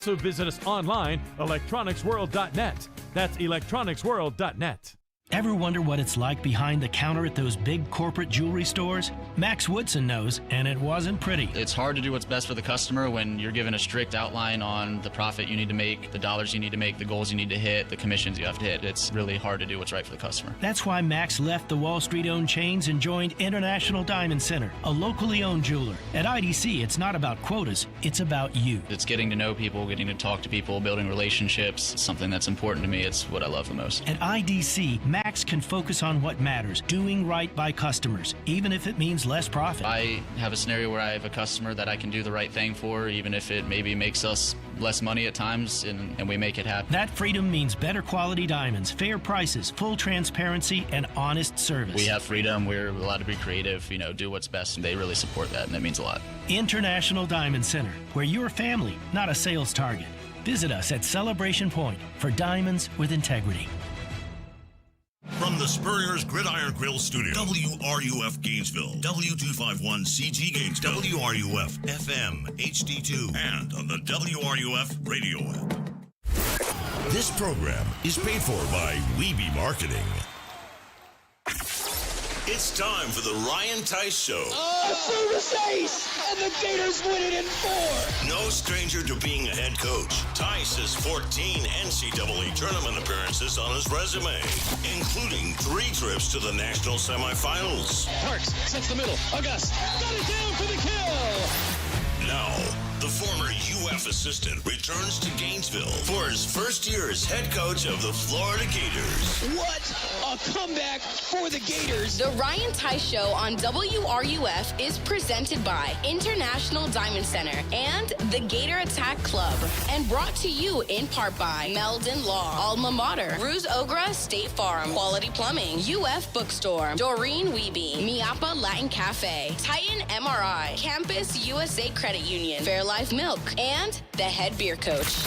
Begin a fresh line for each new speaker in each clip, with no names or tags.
So visit us online, electronicsworld.net. That's electronicsworld.net.
Ever wonder what it's like behind the counter at those big corporate jewelry stores? Max Woodson knows, and it wasn't pretty.
It's hard to do what's best for the customer when you're given a strict outline on the profit you need to make, the dollars you need to make, the goals you need to hit, the commissions you have to hit. It's really hard to do what's right for the customer.
That's why Max left the Wall Street-owned chains and joined International Diamond Center, a locally owned jeweler. At IDC, it's not about quotas, it's about you.
It's getting to know people, getting to talk to people, building relationships. It's something that's important to me. It's what I love the most.
At IDC, Max can focus on what matters, doing right by customers, even if it means less profit.
I have a scenario where I have a customer that I can do the right thing for, even if it maybe makes us less money at times, and we make it happen.
That freedom means better quality diamonds, fair prices, full transparency, and honest service.
We have freedom. We're allowed to be creative, do what's best, and they really support that, and that means a lot.
International Diamond Center, where you're family, not a sales target. Visit us at Celebration Point for diamonds with integrity.
From the Spurrier's Gridiron Grill Studio, WRUF Gainesville, W251CG Gainesville, WRUF FM HD2, and on the WRUF radio app. This program is paid for by Weeby Marketing. It's time for the Ryan Theis Show.
A service ace, and the Gators win it in 4.
No stranger to being a head coach, Theis has 14 NCAA tournament appearances on his resume, including 3 trips to the national semifinals.
Parks sets the middle. August got it down for the kill.
Now, the former UF assistant returns to Gainesville for his first year as head coach of the Florida Gators.
What a comeback for the Gators.
The Ryan Theis Show on WRUF is presented by International Diamond Center and the Gator Attack Club, and brought to you in part by Meldon Law, Alma Mater, Ruse Ogra State Farm, Quality Plumbing, UF Bookstore, Doreen Wiebe, Miapa Latin Cafe, Titan MRI, Campus USA Credit Union, Fairlife Milk, and the head beer coach.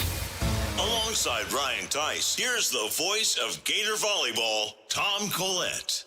Alongside Ryan Theis, here's the voice of Gator volleyball, Tom Collett.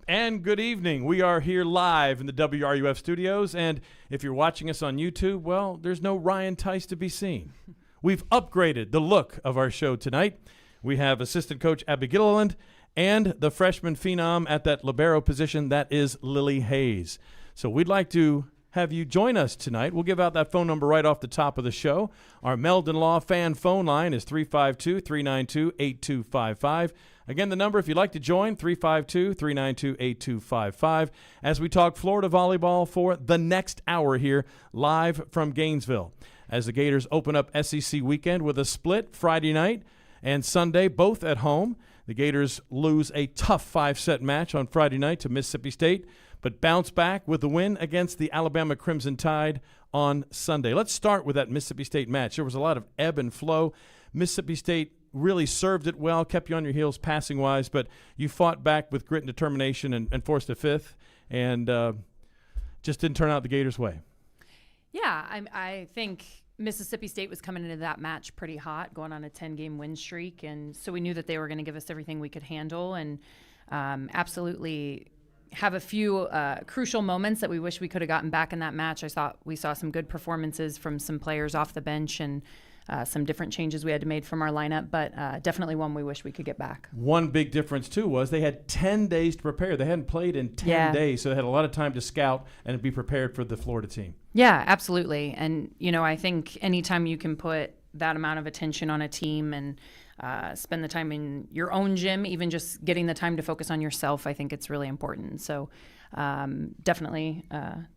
And good evening. We are here live in the WRUF studios, and if you're watching us on YouTube, well, there's no Ryan Theis to be seen. We've upgraded the look of our show tonight. We have assistant coach Abby Gilleland and the freshman phenom at that libero position, that is Lily Hayes. So we'd like to have you join us tonight. We'll give out that phone number right off the top of the show. Our Meldon Law fan phone line is 352-392-8255. Again, the number, if you'd like to join, 352-392-8255, as we talk Florida volleyball for the next hour here, live from Gainesville, as the Gators open up SEC weekend with a split Friday night and Sunday, both at home. The Gators lose a tough 5-set match on Friday night to Mississippi State, but bounce back with the win against the Alabama Crimson Tide on Sunday. Let's start with that Mississippi State match. There was a lot of ebb and flow. Mississippi State really served it well, kept you on your heels passing-wise, but you fought back with grit and determination and forced a fifth, and just didn't turn out the Gators' way.
Yeah, I think Mississippi State was coming into that match pretty hot, going on a 10-game win streak, and so we knew that they were going to give us everything we could handle, and absolutely have a few crucial moments that we wish we could have gotten back in that match. We saw some good performances from some players off the bench, and some different changes we had to make from our lineup, but definitely one we wish we could get back. One
big difference, too, was they had 10 days to prepare. They hadn't played in 10 days, so they had a lot of time to scout and be prepared for the Florida team.
Yeah, absolutely. And, I think anytime you can put that amount of attention on a team and spend the time in your own gym, even just getting the time to focus on yourself, I think it's really important. So definitely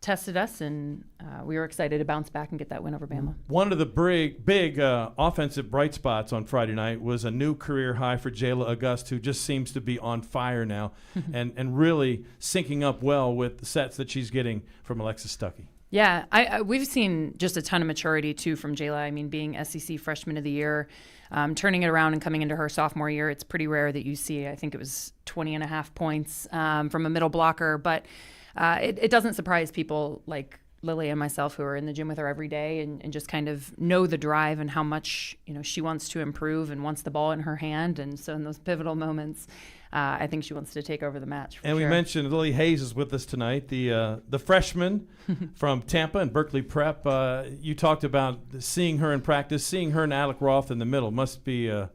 tested us, and we were excited to bounce back and get that win over Bama.
One of the big offensive bright spots on Friday night was a new career high for Jayla August, who just seems to be on fire now and really syncing up well with the sets that she's getting from Alexis Stuckey.
Yeah, we've seen just a ton of maturity, too, from Jayla. I mean, being SEC Freshman of the Year, turning it around and coming into her sophomore year, it's pretty rare that you see, I think it was 20 and a half points from a middle blocker. But it doesn't surprise people like Lily and myself, who are in the gym with her every day, and just kind of know the drive and how much, she wants to improve and wants the ball in her hand. And so in those pivotal moments, I think she wants to take over the match.
And we mentioned Lily Hayes is with us tonight, the freshman from Tampa and Berkeley Prep. You talked about seeing her in practice, seeing her and Alec Roth in the middle must be a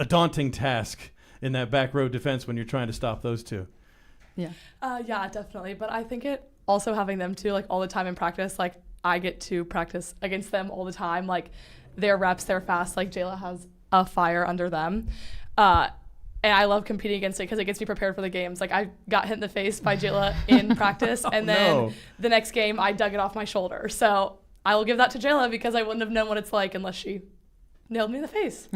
daunting task in that back row defense when you're trying to stop those two.
Yeah. Yeah, definitely. But I think it also having them too, all the time in practice, I get to practice against them all the time. Their reps, they're fast. Jayla has a fire under them. And I love competing against it because it gets me prepared for the games. I got hit in the face by Jayla in practice, and then the next game I dug it off my shoulder. So I will give that to Jayla because I wouldn't have known what it's like unless she nailed me in the face.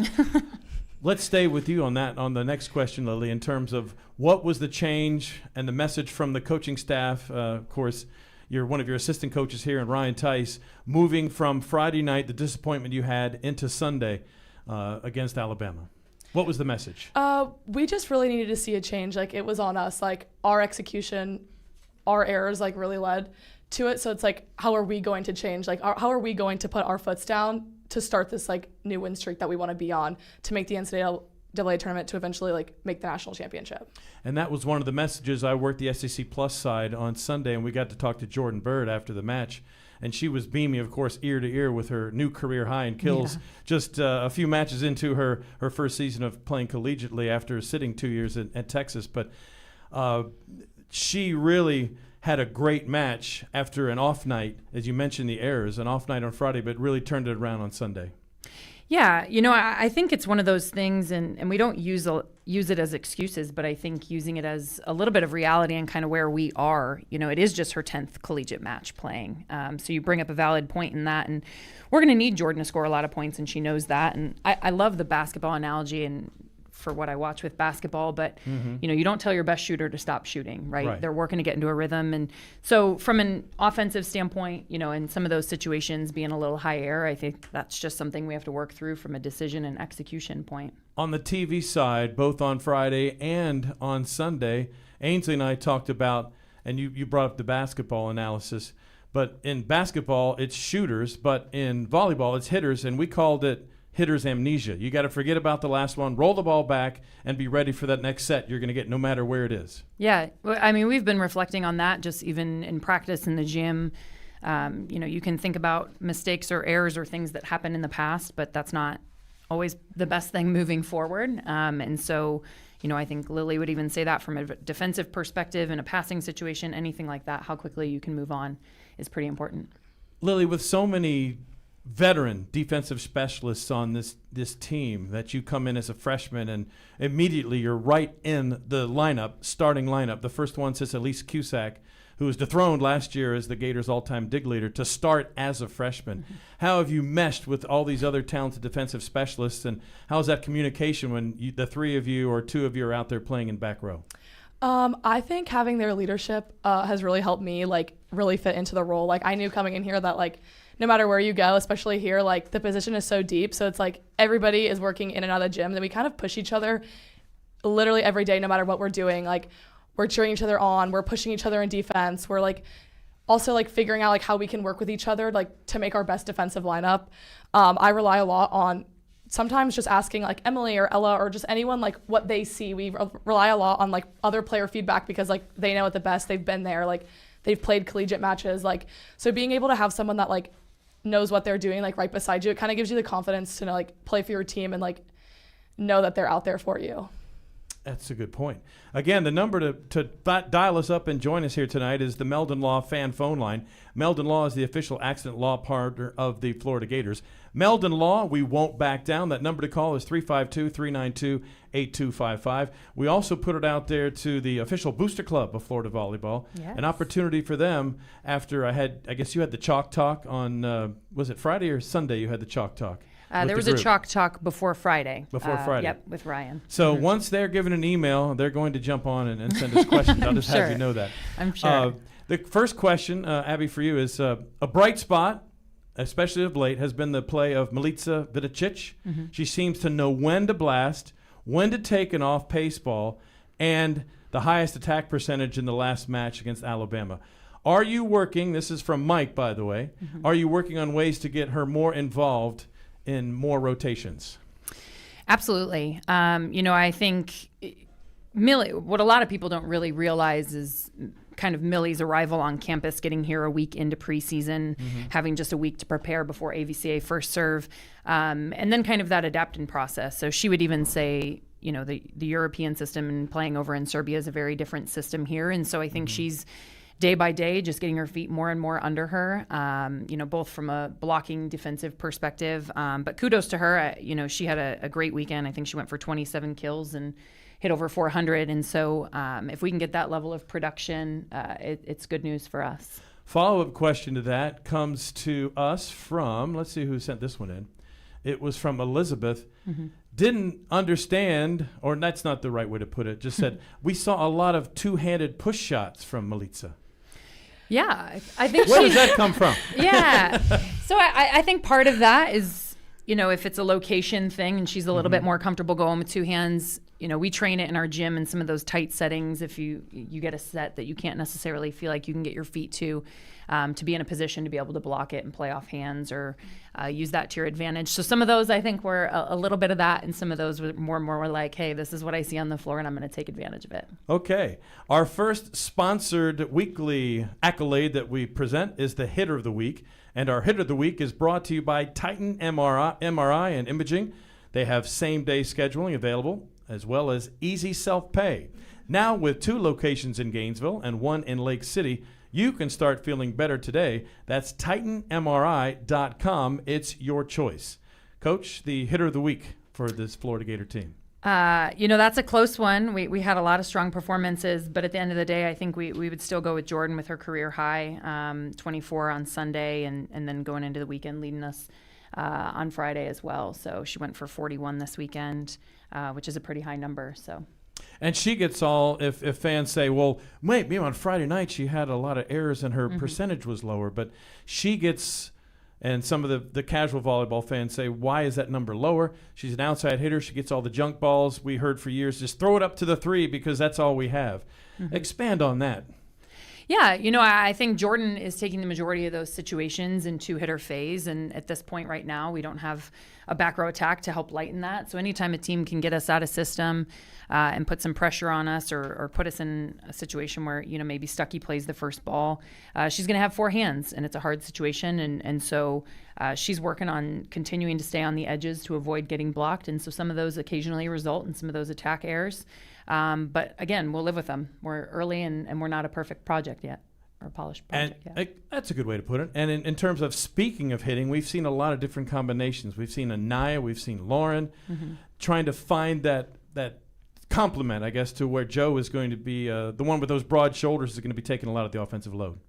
Let's stay with you on that, on the next question, Lily, in terms of what was the change and the message from the coaching staff. Of course, you're one of your assistant coaches here, and Ryan Theis, moving from Friday night, the disappointment you had, into Sunday against Alabama. What was the message?
We just really needed to see a change. It was on us. Our execution, our errors, really led to it. So it's how are we going to change? How are we going to put our foots down to start this new win streak that we want to be on to make the NCAA tournament to eventually make the national championship? And
that was one of the messages. I worked the SEC Plus side on Sunday, and we got to talk to Jordan Bird after the match. And she was beaming, of course, ear to ear with her new career high in kills. Yeah. Just a few matches into her first season of playing collegiately after sitting 2 years at Texas. But she really had a great match after an off night, as you mentioned, the errors, an off night on Friday, but really turned it around on Sunday.
Yeah, I think it's one of those things, and we don't use it as excuses, but I think using it as a little bit of reality and kind of where we are. It is just her 10th collegiate match playing. So you bring up a valid point in that, and we're going to need Jordan to score a lot of points, and she knows that. And I love the basketball analogy and for what I watch with basketball, but you don't tell your best shooter to stop shooting, right? They're working to get into a rhythm. And so from an offensive standpoint, in some of those situations being a little high air, I think that's just something we have to work through from a decision and execution point.
On the TV side, both on Friday and on Sunday, Ainsley and I talked about, and you brought up the basketball analysis, but in basketball, it's shooters, but in volleyball, it's hitters, and we called it hitter's amnesia. You got to forget about the last one, roll the ball back, and be ready for that next set you're going to get no matter where it is.
Yeah, we've been reflecting on that just even in practice in the gym. You can think about mistakes or errors or things that happened in the past, but that's not always the best thing moving forward. And so, I think Lily would even say that from a defensive perspective in a passing situation, anything like that, how quickly you can move on is pretty important.
Lily, with so many veteran defensive specialists on this team that you come in as a freshman and immediately you're right in the starting lineup, the first one since Elise Cusack, who was dethroned last year as the Gators all-time dig leader, to start as a freshman. Mm-hmm. How have you meshed with all these other talented defensive specialists, and how's that communication when the three of you or two of you are out there playing in back row?
I think having their leadership has really helped me really fit into the role. I knew coming in here that no matter where you go, especially here, the position is so deep. So it's everybody is working in and out of the gym. And we kind of push each other literally every day, no matter what we're doing. We're cheering each other on. We're pushing each other in defense. We're also figuring out how we can work with each other to make our best defensive lineup. I rely a lot on sometimes just asking Emily or Ella or just anyone what they see. We rely a lot on other player feedback because they know it the best. They've been there. They've played collegiate matches. So being able to have someone that knows what they're doing right beside you, it kind of gives you the confidence to play for your team and know that they're out there for you.
That's a good point. Again, the number to dial us up and join us here tonight is the Meldon Law fan phone line. Meldon Law is the official accident law partner of the Florida Gators. Meldon Law, we won't back down. That number to call is 352-392-8255. We also put it out there to the official booster club of Florida Volleyball. Yes. An opportunity for them after I guess you had the chalk talk on, was it Friday or Sunday you had the chalk talk?
There was a chalk talk before Friday.
Before Friday.
Yep, with Ryan.
So once they're given an email, they're going to jump on and send us questions. I'll just have you know that.
I'm sure.
The first question, Abby, for you is a bright spot, especially of late, has been the play of Milica Vidicic. Mm-hmm. She seems to know when to blast, when to take an off-pace ball, and the highest attack percentage in the last match against Alabama. Are you working, this is from Mike, by the way, are you working on ways to get her more involved in more rotations?
Absolutely. I think Millie, what a lot of people don't really realize is kind of Millie's arrival on campus, getting here a week into preseason, having just a week to prepare before AVCA first serve, and then kind of that adapting process. So she would even say, the European system and playing over in Serbia is a very different system here. And so I think she's day by day just getting her feet more and more under her, both from a blocking defensive perspective. But kudos to her. She had a great weekend. I think she went for 27 kills and hit over 400. And so if we can get that level of production, it's good news for us.
Follow-up question to that comes to us from, let's see who sent this one in. It was from Elizabeth. Didn't understand, or that's not the right way to put it, just said, we saw a lot of two-handed push shots from Milica.
Yeah, I think
Where does that come from?
Yeah. So I think part of that is, if it's a location thing and she's a little bit more comfortable going with two hands, we train it in our gym in some of those tight settings. If you get a set that you can't necessarily feel like you can get your feet to be in a position to be able to block it and play off hands or use that to your advantage. So some of those I think were a little bit of that, and some of those were more like, hey, this is what I see on the floor and I'm going to take advantage of it. Okay.
Our first sponsored weekly accolade that we present is the Hitter of the Week. And our Hitter of the Week is brought to you by Titan MRI and Imaging. They have same-day scheduling available, as well as easy self-pay. Now with 2 locations in Gainesville and 1 in Lake City, you can start feeling better today. That's TitanMRI.com. It's your choice. Coach, the Hitter of the Week for this Florida Gator team.
That's a close one. We had a lot of strong performances, but at the end of the day, I think we would still go with Jordan with her career high, 24 on Sunday, and then going into the weekend leading us on Friday as well. So she went for 41 this weekend, which is a pretty high number. So.
And she gets all, if fans say, well, maybe on Friday night she had a lot of errors and her percentage was lower, but she gets, and some of the casual volleyball fans say, why is that number lower? She's an outside hitter. She gets all the junk balls. We heard for years, just throw it up to the 3 because that's all we have. Expand on that.
Yeah, I think Jordan is taking the majority of those situations in 2-hitter phase, and at this point right now, we don't have a back row attack to help lighten that. So anytime a team can get us out of system and put some pressure on us or put us in a situation where, maybe Stuckey plays the first ball, she's going to have 4 hands, and it's a hard situation. And so she's working on continuing to stay on the edges to avoid getting blocked. And so some of those occasionally result in some of those attack errors. But again, we'll live with them. We're early and we're not a perfect project yet, or a polished project yet.
That's a good way to put it. And in terms of speaking of hitting, we've seen a lot of different combinations. We've seen Anaya, we've seen Lauren trying to find that complement, I guess, to where Joe is going to be the one with those broad shoulders is going to be taking a lot of the offensive load.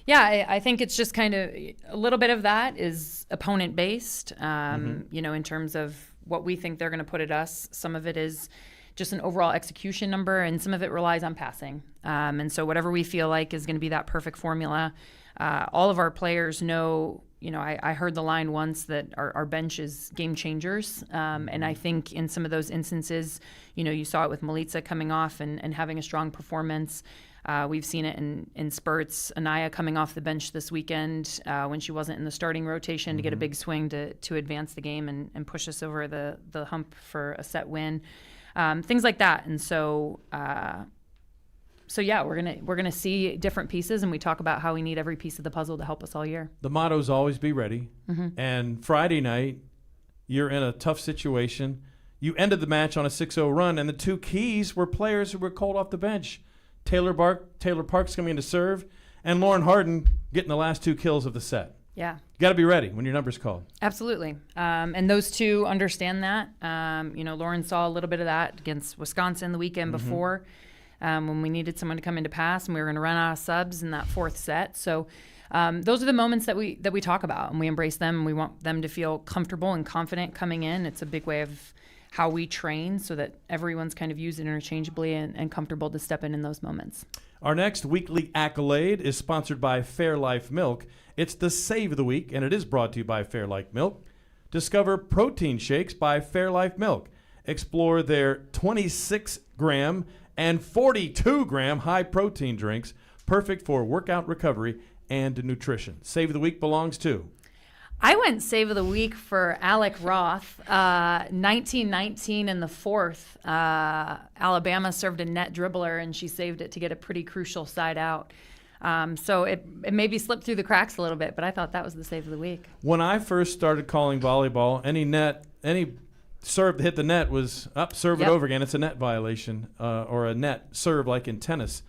Yeah, I think it's just kind of a little bit of that is opponent based, in terms of what we think they're going to put at us. Some of it is just an overall execution number, and some of it relies on passing. And so whatever we feel like is going to be that perfect formula, all of our players know, I heard the line once that our bench is game changers. And I think in some of those instances, you saw it with Milica coming off and having a strong performance. We've seen it in spurts. Anaya coming off the bench this weekend when she wasn't in the starting rotation to get a big swing to advance the game and push us over the hump for a set win. Things like that. And so yeah, we're gonna see different pieces, and we talk about how we need every piece of the puzzle to help us all year.
The motto is always be ready. And Friday night, you're in a tough situation. You ended the match on a 6-0 run, and the 2 keys were players who were called off the bench. Taylor Parks coming in to serve, and Lauren Harden getting the last 2 kills of the set.
Yeah.
You got to be ready when your number's called.
Absolutely. And those 2 understand that. Lauren saw a little bit of that against Wisconsin the weekend before when we needed someone to come in to pass, and we were going to run out of subs in that 4th set. So those are the moments that we talk about, and we embrace them, and we want them to feel comfortable and confident coming in. It's a big way of how we train so that everyone's kind of used interchangeably and comfortable to step in those moments.
Our next weekly accolade is sponsored by Fairlife Milk. It's the Save of the Week, and it is brought to you by Fairlife Milk. Discover protein shakes by Fairlife Milk. Explore their 26-gram and 42-gram high-protein drinks perfect for workout recovery and nutrition. Save of the week belongs to...
I went save of the week for Alec Roth. 1919 in the fourth, Alabama served a net dribbler, and she saved it to get a pretty crucial side out. So it maybe slipped through the cracks a little bit, but I thought that was the save of the week.
When I first started calling volleyball, any serve that hit the net was up, serve it over again. It's a net violation or a net serve like in tennis.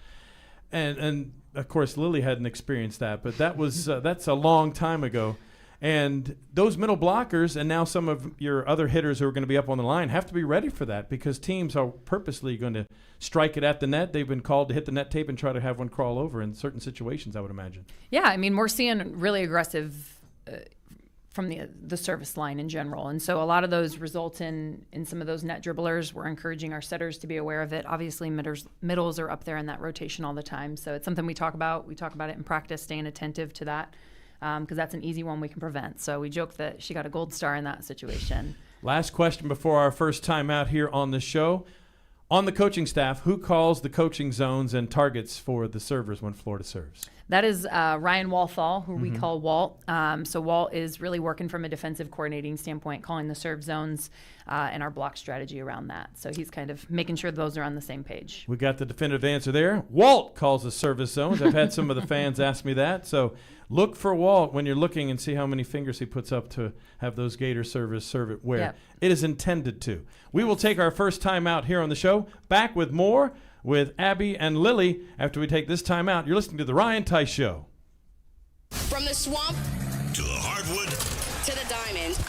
And of course, Lily hadn't experienced that, but that was that's a long time ago. And those middle blockers and now some of your other hitters who are going to be up on the line have to be ready for that because teams are purposely going to strike it at the net. They've been called to hit the net tape and try to have one crawl over in certain situations, I would imagine.
Yeah, I mean, we're seeing really aggressive from the service line in general. And so a lot of those result in some of those net dribblers. We're encouraging our setters to be aware of it. Obviously, middles are up there in that rotation all the time. So it's something we talk about. We talk about it in practice, staying attentive to that. Because that's an easy one we can prevent. So we joke that she got a gold star in that situation.
Last question before our first time out here on the show. On the coaching staff, who calls the coaching zones and targets for the servers when Florida serves?
That is Ryan Walthall, who we call Walt. So Walt is really working from a defensive coordinating standpoint, calling the serve zones and our block strategy around that. So he's kind of making sure those are on the same page.
We got the definitive answer there. Walt calls the service zones. I've had some of the fans ask me that. So look for Walt when you're looking and see how many fingers he puts up to have those Gator servers serve it where it is intended to. We will take our first time out here on the show. Back with more with Abby and Lily after we take this time out. You're listening to The Ryan Theis Show.
From the swamp
To the hardwood,
to the diamond,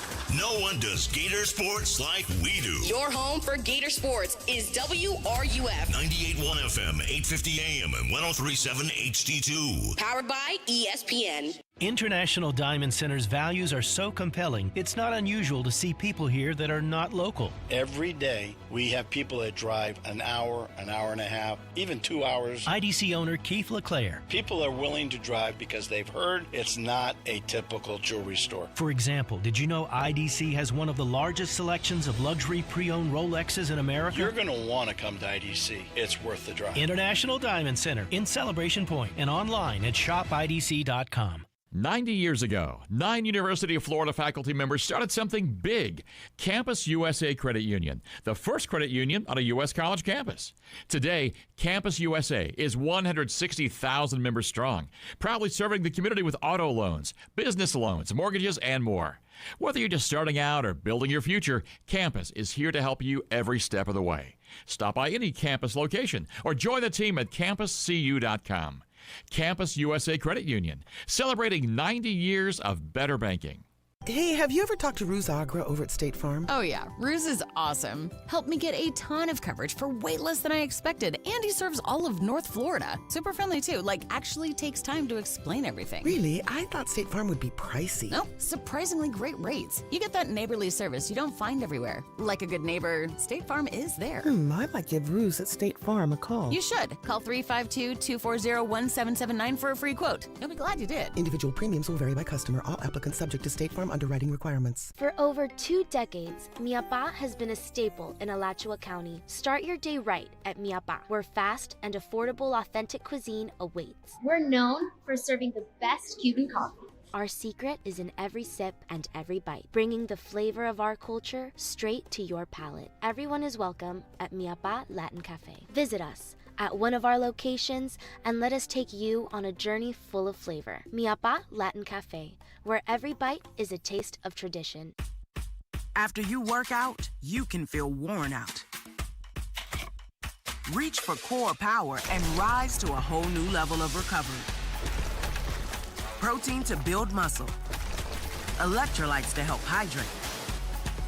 no one does Gator sports like we do.
your home for Gator sports is WRUF.
98.1 FM, 850 AM, and 103.7 HD2.
Powered by ESPN.
International Diamond Center's values are so compelling, it's not unusual to see people here that are not local.
Every day, we have people that drive an hour and a half, even 2 hours.
IDC owner Keith LeClaire.
People are willing to drive because they've heard it's not a typical jewelry store.
For example, did you know IDC has one of the largest selections of luxury pre-owned Rolexes in America?
You're going to want to come to IDC. It's worth the drive.
International Diamond Center in Celebration Point and online at shopidc.com.
90 years ago, 9 University of Florida faculty members started something big, Campus USA Credit Union, the first credit union on a U.S. college campus. Today, Campus USA is 160,000 members strong, proudly serving the community with auto loans, business loans, mortgages, and more. Whether you're just starting out or building your future, Campus is here to help you every step of the way. Stop by any campus location or join the team at campuscu.com. Campus USA Credit Union, celebrating 90 years of better banking.
Hey, have you ever talked to Ruse Agra over at State Farm?
Oh yeah, Ruse is awesome. Helped me get a ton of coverage for way less than I expected, and he serves all of North Florida. Super friendly too, actually takes time to explain everything.
Really? I thought State Farm would be pricey.
Nope, surprisingly great rates. You get that neighborly service you don't find everywhere. Like a good neighbor, State Farm is there.
I might give Ruse at State Farm a call.
You should. Call 352-240-1779 for a free quote. You'll be glad you did.
Individual premiums will vary by customer. All applicants subject to State Farm underwriting requirements.
For over 2 decades, Miapa has been a staple in Alachua County. Start your day right at Miapa, where fast and affordable authentic cuisine awaits.
We're known for serving the best Cuban coffee.
Our secret is in every sip and every bite, bringing the flavor of our culture straight to your palate. Everyone is welcome at Miapa Latin Cafe. Visit us at one of our locations and let us take you on a journey full of flavor. Miapa Latin Cafe, where every bite is a taste of tradition.
After you work out, you can feel worn out. Reach for core power and rise to a whole new level of recovery. Protein to build muscle. Electrolytes to help hydrate.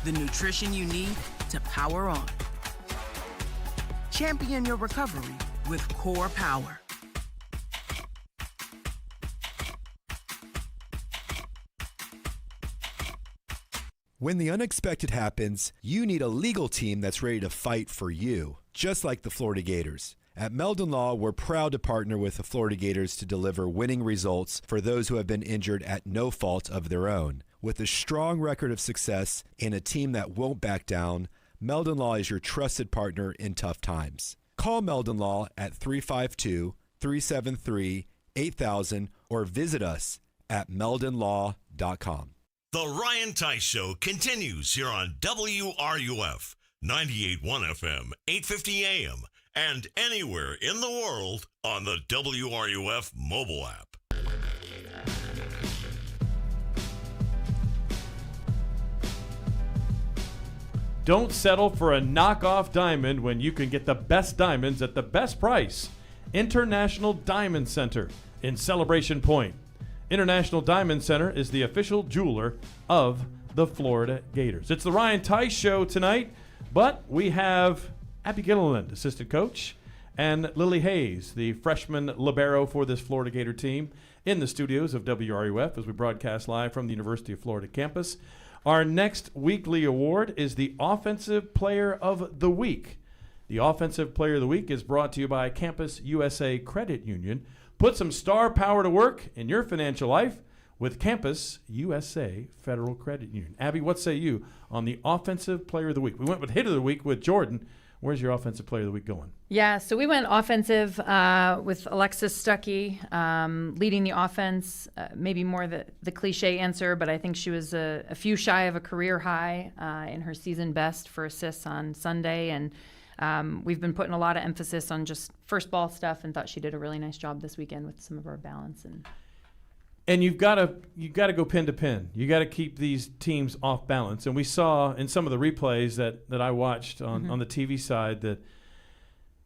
The nutrition you need to power on. Champion your recovery with Core Power.
When the unexpected happens, you need a legal team that's ready to fight for you, just like the Florida Gators. At Meldon Law, we're proud to partner with the Florida Gators to deliver winning results for those who have been injured at no fault of their own. With a strong record of success and a team that won't back down, Meldon Law is your trusted partner in tough times. Call Meldon Law at 352 888-373-8000 or visit us at meldonlaw.com.
The Ryan Theis Show continues here on WRUF 98.1 FM, 850 AM, and anywhere in the world on the WRUF mobile app.
Don't settle for a knockoff diamond when you can get the best diamonds at the best price. International Diamond Center in Celebration Point. International Diamond Center is the official jeweler of the Florida Gators. It's the Ryan Theis Show tonight, but we have Abby Gilleland, assistant coach, and Lily Hayes, the freshman libero for this Florida Gator team, in the studios of WRUF as we broadcast live from the University of Florida campus. Our next weekly award is the Offensive Player of the Week. The Offensive Player of the Week is brought to you by Campus USA Credit Union. Put some star power to work in your financial life with Campus USA Federal Credit Union. Abby, what say you on the Offensive Player of the Week? We went with Hit of the Week with Jordan. Where's your Offensive Player of the Week going?
Yeah, so we went offensive with Alexis Stuckey leading the offense. Maybe more the cliche answer, but I think she was a few shy of a career high in her season best for assists on Sunday. And we've been putting a lot of emphasis on just first ball stuff and thought she did a really nice job this weekend with some of our balance.
And you've got to go pin to pin. You got to keep these teams off balance. And we saw in some of the replays that I watched on the TV side that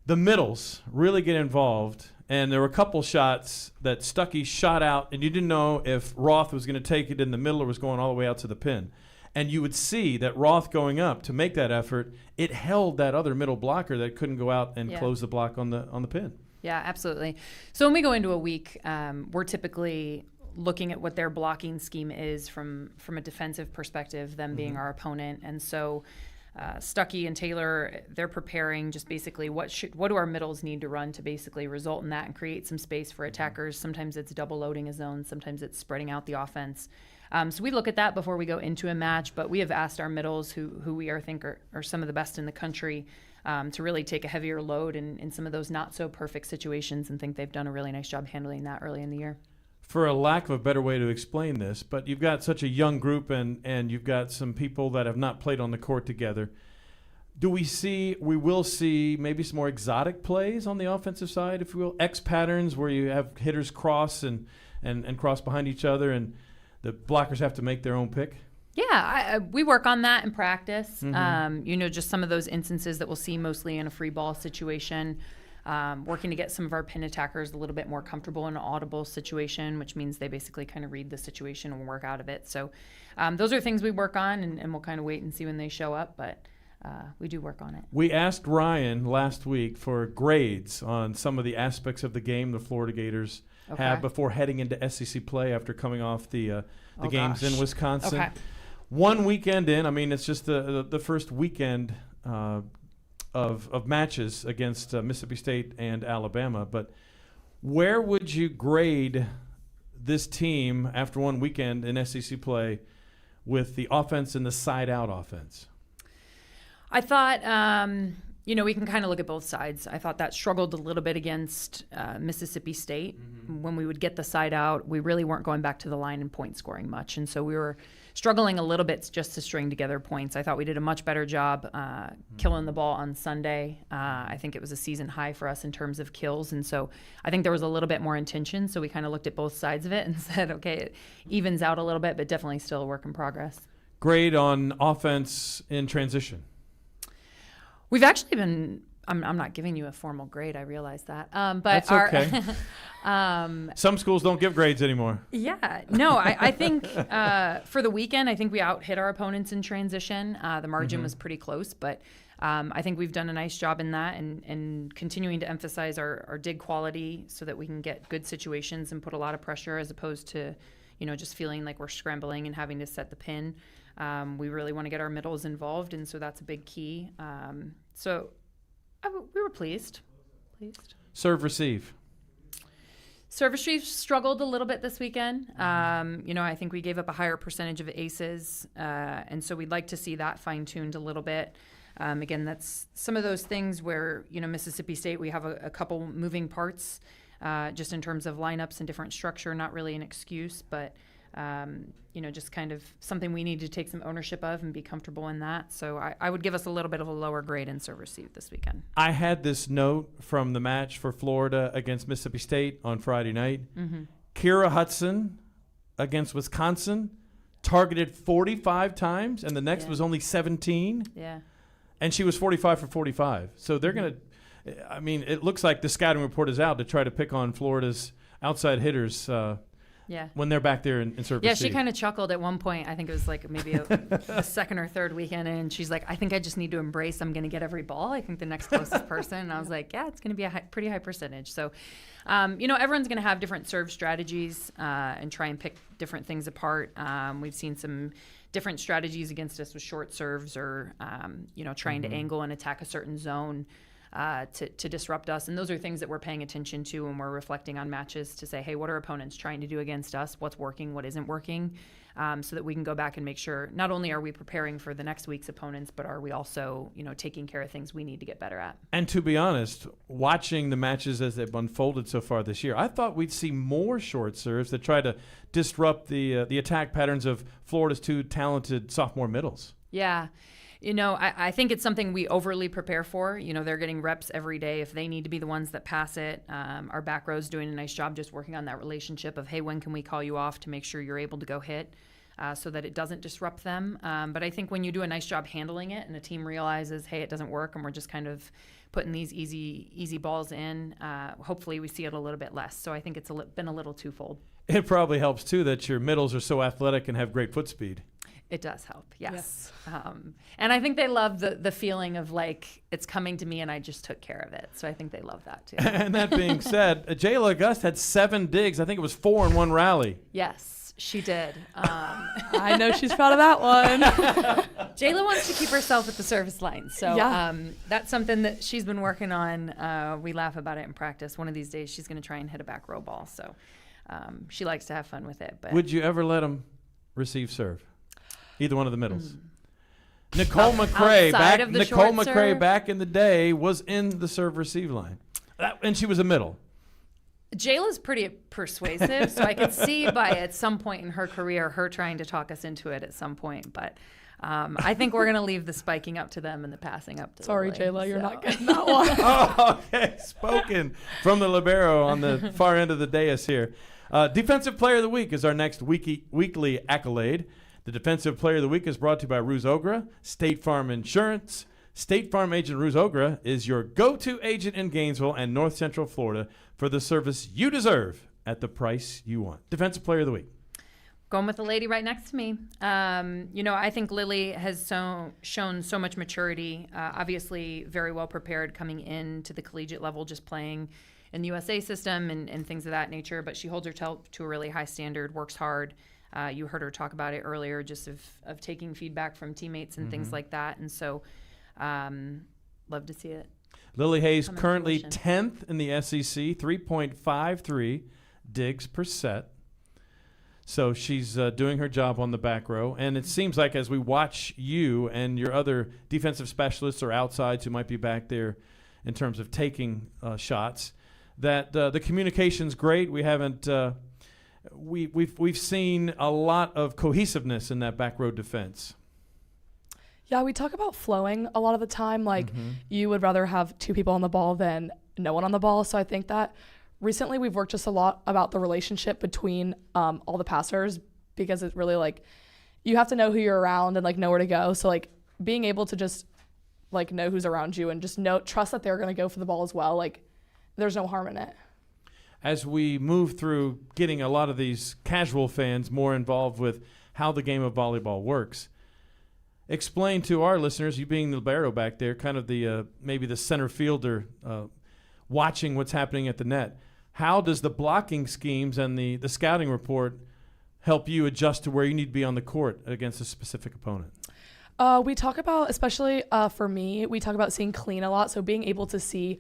the middles really get involved. And there were a couple shots that Stuckey shot out, and you didn't know if Roth was going to take it in the middle or was going all the way out to the pin. And you would see that Roth going up to make that effort, it held that other middle blocker that couldn't go out and close the block on the pin.
Yeah, absolutely. So when we go into a week, we're typically looking at what their blocking scheme is from a defensive perspective, them being our opponent. And so Stuckey and Taylor, they're preparing just basically what do our middles need to run to basically result in that and create some space for attackers. Sometimes it's double loading a zone. Sometimes it's spreading out the offense. So we look at that before we go into a match, but we have asked our middles who we think are some of the best in the country to really take a heavier load in some of those not so perfect situations, and think they've done a really nice job handling that early in the year.
For a lack of a better way to explain this, but you've got such a young group and you've got some people that have not played on the court together. We will see maybe some more exotic plays on the offensive side, if you will, X patterns where you have hitters cross and cross behind each other and the blockers have to make their own pick?
Yeah, we work on that in practice. Just some of those instances that we'll see mostly in a free ball situation. Working to get some of our pin attackers a little bit more comfortable in an audible situation, which means they basically kind of read the situation and work out of it. So those are things we work on, and we'll kind of wait and see when they show up, but we do work on it.
We asked Ryan last week for grades on some of the aspects of the game the Florida Gators have before heading into SEC play after coming off the games in Wisconsin.
Okay.
One weekend in, I mean, it's just the first weekend of matches against Mississippi State and Alabama. But where would you grade this team after one weekend in SEC play with the offense and the side-out offense?
I thought, we can kind of look at both sides. I thought that struggled a little bit against Mississippi State. When we would get the side out, we really weren't going back to the line and point scoring much. And so we were struggling a little bit just to string together points. I thought we did a much better job killing the ball on Sunday. I think it was a season high for us in terms of kills. And so I think there was a little bit more intention. So we kind of looked at both sides of it and said, okay, it evens out a little bit, but definitely still a work in progress.
Grade on offense in transition.
We've actually been I'm not giving you a formal grade, I realize that. But
that's okay. Some schools don't give grades anymore.
Yeah. No, I think for the weekend, I think we out-hit our opponents in transition. The margin was pretty close, but I think we've done a nice job in that and continuing to emphasize our dig quality so that we can get good situations and put a lot of pressure as opposed to, just feeling like we're scrambling and having to set the pin. We really want to get our middles involved, and so that's a big key. We were pleased.
Serve, receive.
Serve, receive struggled a little bit this weekend. I think we gave up a higher percentage of aces, and so we'd like to see that fine-tuned a little bit. Again, that's some of those things where, Mississippi State, we have a couple moving parts just in terms of lineups and different structure, not really an excuse, but just kind of something we need to take some ownership of and be comfortable in that. So I would give us a little bit of a lower grade in serve receive this weekend.
I had this note from the match for Florida against Mississippi State on Friday night.
Mm-hmm.
Kira Hudson against Wisconsin targeted 45 times, and the next was only 17.
Yeah.
And she was 45 for 45. So they're going to, it looks like the scouting report is out to try to pick on Florida's outside hitters when they're back there in service.
Yeah, she kind of chuckled at one point. I think it was like maybe a second or third weekend, and she's like, I think I just need to embrace I'm going to get every ball. I think the next closest person. And I was like, yeah, it's going to be a pretty high percentage. So, everyone's going to have different serve strategies and try and pick different things apart. We've seen some different strategies against us with short serves or, trying to angle and attack a certain zone to disrupt us. And those are things that we're paying attention to when we're reflecting on matches to say, hey, what are opponents trying to do against us? What's working? What isn't working? So that we can go back and make sure not only are we preparing for the next week's opponents, but are we also, taking care of things we need to get better at.
And to be honest, watching the matches as they've unfolded so far this year, I thought we'd see more short serves that try to disrupt the attack patterns of Florida's two talented sophomore middles.
Yeah. I think it's something we overly prepare for. They're getting reps every day. If they need to be the ones that pass it, our back row's doing a nice job just working on that relationship of, hey, when can we call you off to make sure you're able to go hit so that it doesn't disrupt them. But I think when you do a nice job handling it and the team realizes, hey, it doesn't work and we're just kind of putting these easy balls in, hopefully we see it a little bit less. So I think it's been a little twofold.
It probably helps, too, that your middles are so athletic and have great foot speed.
It does help, yes. And I think they love the feeling of like it's coming to me and I just took care of it. So I think they love that too.
And that being said, Jayla August had 7 digs. I think it was 4 in one rally.
Yes, she did.
I know she's proud of that one.
Jayla wants to keep herself at the service line. So that's something that she's been working on. We laugh about it in practice. One of these days she's going to try and hit a back row ball. So she likes to have fun with it. But
would you ever let them receive serve? Either one of the middles. Nicole McCray back in the day was in the serve receive line. And she was a middle.
Jayla's pretty persuasive, so I could see by at some point in her career her trying to talk us into it at some point. But I think we're going to leave the spiking up to them and the passing up to
Sorry,
Lily,
Jayla, you're not getting that one.
Oh, okay. Spoken from the libero on the far end of the dais here. Defensive Player of the Week is our next weekly accolade. The Defensive Player of the Week is brought to you by Ruse Ogra, State Farm Insurance. State Farm agent Ruse Ogra is your go-to agent in Gainesville and North Central Florida for the service you deserve at the price you want. Defensive Player of the Week.
Going with the lady right next to me. I think Lily has shown so much maturity, obviously very well prepared coming into the collegiate level, just playing in the USA system and things of that nature. But she holds herself to a really high standard, works hard. You heard her talk about it earlier, just of taking feedback from teammates and things like that. And so love to see it.
Lily Hayes currently 10th in the SEC, 3.53 digs per set. So she's doing her job on the back row. And it seems like as we watch you and your other defensive specialists or outsides who might be back there in terms of taking shots, that the communication's great. We haven't we've seen a lot of cohesiveness in that back row defense.
Yeah, we talk about flowing a lot of the time. Like you would rather have 2 people on the ball than no one on the ball. So I think that recently we've worked just a lot about the relationship between all the passers, because it's really like you have to know who you're around and like know where to go. So like being able to just like know who's around you and just trust that they're going to go for the ball as well. Like there's no harm in it.
As we move through getting a lot of these casual fans more involved with how the game of volleyball works, explain to our listeners, you being the libero back there, kind of the maybe the center fielder watching what's happening at the net, how does the blocking schemes and the scouting report help you adjust to where you need to be on the court against a specific opponent?
We talk about, especially for me, we talk about seeing clean a lot. So being able to see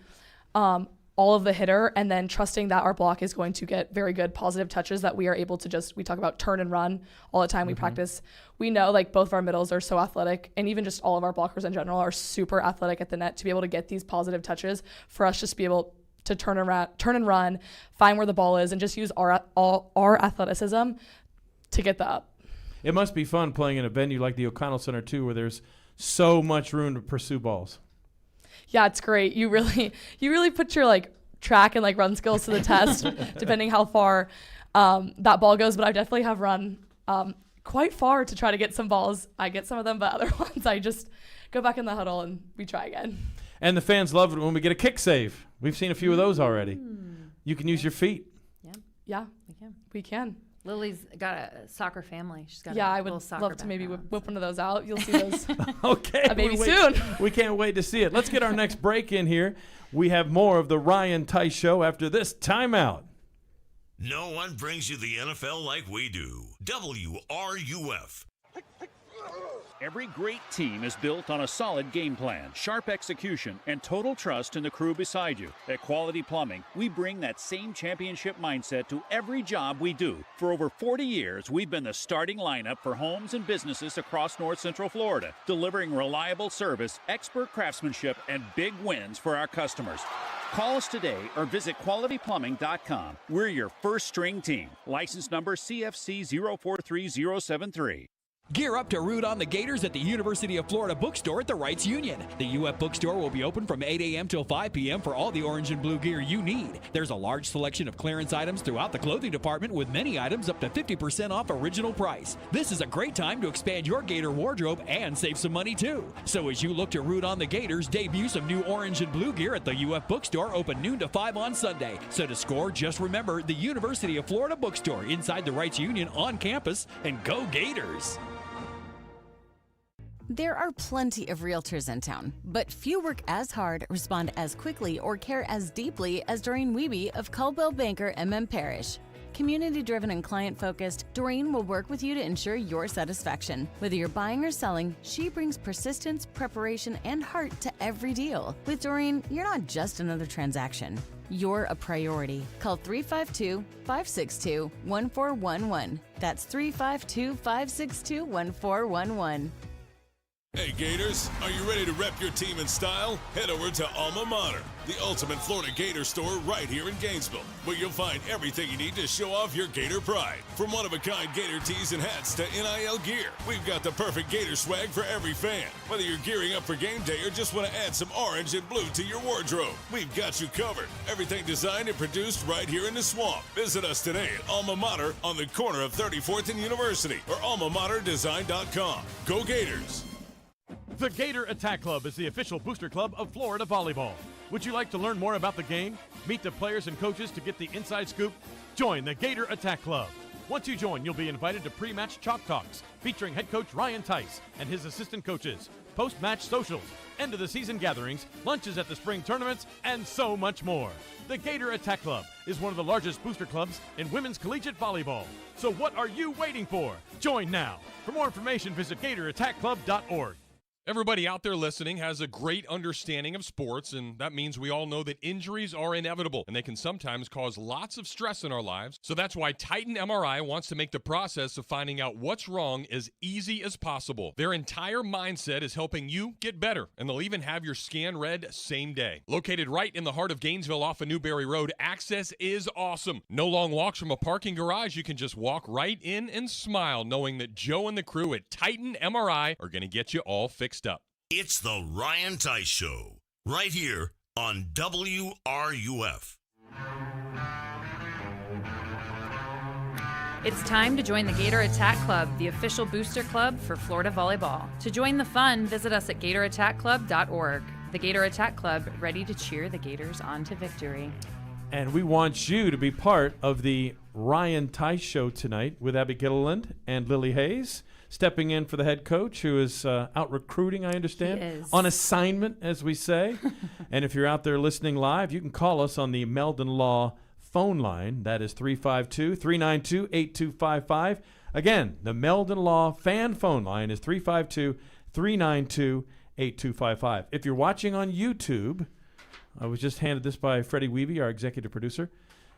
all of the hitter and then trusting that our block is going to get very good positive touches, that we are able to we talk about turn and run all the time. We practice. We know like both of our middles are so athletic, and even just all of our blockers in general are super athletic at the net, to be able to get these positive touches for us just to be able to turn and run, find where the ball is, and just use our athleticism to get the up.
It must be fun playing in a venue like the O'Connell Center too, where there's so much room to pursue balls.
Yeah, it's great. You really put your like track and like run skills to the test, depending how far that ball goes. But I definitely have run quite far to try to get some balls. I get some of them, but other ones I just go back in the huddle and we try again.
And the fans love it when we get a kick save. We've seen a few of those already. You can use your feet.
Yeah, we can.
Lily's got a soccer family. She's got
I
a
would
little soccer
love to maybe
background,
whip one of those out. You'll see those.
Okay.
Maybe soon.
We can't wait to see it. Let's get our next break in here. We have more of the Ryan Theis Show after this timeout.
No one brings you the NFL like we do. WRUF.
Every great team is built on a solid game plan, sharp execution, and total trust in the crew beside you. At Quality Plumbing, we bring that same championship mindset to every job we do. For over 40 years, we've been the starting lineup for homes and businesses across North Central Florida, delivering reliable service, expert craftsmanship, and big wins for our customers. Call us today or visit qualityplumbing.com. We're your first string team. License number CFC 043073.
Gear up to root on the Gators at the University of Florida bookstore at the Wrights Union. The UF bookstore will be open from 8 a.m. till 5 p.m. for all the orange and blue gear you need. There's a large selection of clearance items throughout the clothing department with many items up to 50% off original price. This is a great time to expand your Gator wardrobe and save some money too. So as you look to root on the Gators, debut some new orange and blue gear at the UF bookstore, open noon to 5 on Sunday. So to score, just remember the University of Florida bookstore inside the Wrights Union on campus, and go Gators!
There are plenty of realtors in town, but few work as hard, respond as quickly, or care as deeply as Doreen Wiebe of Caldwell Banker MM Parish. Community-driven and client-focused, Doreen will work with you to ensure your satisfaction. Whether you're buying or selling, she brings persistence, preparation, and heart to every deal. With Doreen, you're not just another transaction. You're a priority. Call 352-562-1411. That's 352-562-1411.
Hey Gators, are you ready to rep your team in style? Head over to Alma Mater, the ultimate Florida Gator store right here in Gainesville, where you'll find everything you need to show off your Gator pride. From one-of-a-kind Gator tees and hats to NIL gear, we've got the perfect Gator swag for every fan. Whether you're gearing up for game day or just want to add some orange and blue to your wardrobe, we've got you covered. Everything designed and produced right here in the swamp. Visit us today at Alma Mater on the corner of 34th and University or almamaterdesign.com. Go Gators!
The Gator Attack Club is the official booster club of Florida volleyball. Would you like to learn more about the game? Meet the players and coaches to get the inside scoop? Join the Gator Attack Club. Once you join, you'll be invited to pre-match chalk talks featuring head coach Ryan Theis and his assistant coaches, post-match socials, end-of-the-season gatherings, lunches at the spring tournaments, and so much more. The Gator Attack Club is one of the largest booster clubs in women's collegiate volleyball. So what are you waiting for? Join now. For more information, visit GatorAttackClub.org.
Everybody out there listening has a great understanding of sports, and that means we all know that injuries are inevitable, and they can sometimes cause lots of stress in our lives. So that's why Titan MRI wants to make the process of finding out what's wrong as easy as possible. Their entire mindset is helping you get better, and they'll even have your scan read same day. Located right in the heart of Gainesville off of Newberry Road, access is awesome. No long walks from a parking garage. You can just walk right in and smile knowing that Joe and the crew at Titan MRI are going to get you all fixed up.
It's the Ryan Theis Show, right here on WRUF.
It's time to join the Gator Attack Club, the official booster club for Florida volleyball. To join the fun, visit us at GatorAttackClub.org. The Gator Attack Club, ready to cheer the Gators on to victory.
And we want you to be part of the Ryan Theis Show tonight with Abby Gilleland and Lily Hayes, stepping in for the head coach, who is out recruiting, I understand.
He is.
On assignment, as we say. And if you're out there listening live, you can call us on the Meldon Law phone line. That is 352-392-8255. Again, the Meldon Law fan phone line is 352-392-8255. If you're watching on YouTube, I was just handed this by Freddie Wiebe, our executive producer.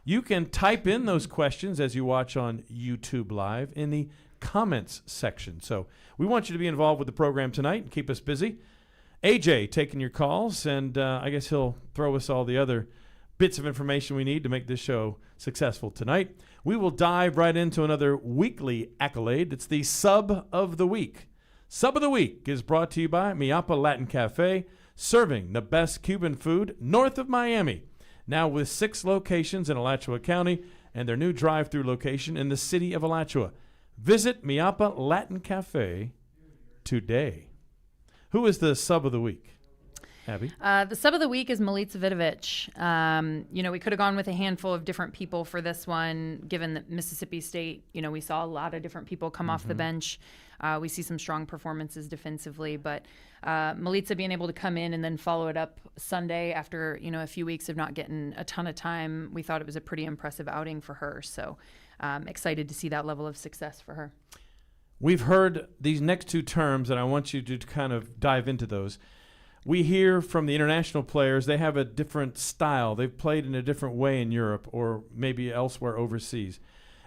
You can type in those questions as you watch on YouTube Live in the comments section. So we want you to be involved with the program tonight and keep us busy. AJ taking your calls, and I guess he'll throw us all the other bits of information we need to make this show successful tonight. We will dive right into another weekly accolade. It's the Sub of the Week. Sub of the Week is brought to you by Miapa Latin Cafe, serving the best Cuban food north of Miami. Now with 6 locations in Alachua County and their new drive-through location in the city of Alachua. Visit Miapa Latin Cafe today. Who is the Sub of the Week? Abby?
The Sub of the Week is Milica Vidovic. We could have gone with a handful of different people for this one, given that Mississippi State, we saw a lot of different people come off the bench. We see some strong performances defensively, but Milica being able to come in and then follow it up Sunday after, a few weeks of not getting a ton of time, we thought it was a pretty impressive outing for her. So excited to see that level of success for her.
We've heard these next 2 terms, and I want you to kind of dive into those. We hear from the international players, they have a different style. They've played in a different way in Europe or maybe elsewhere overseas.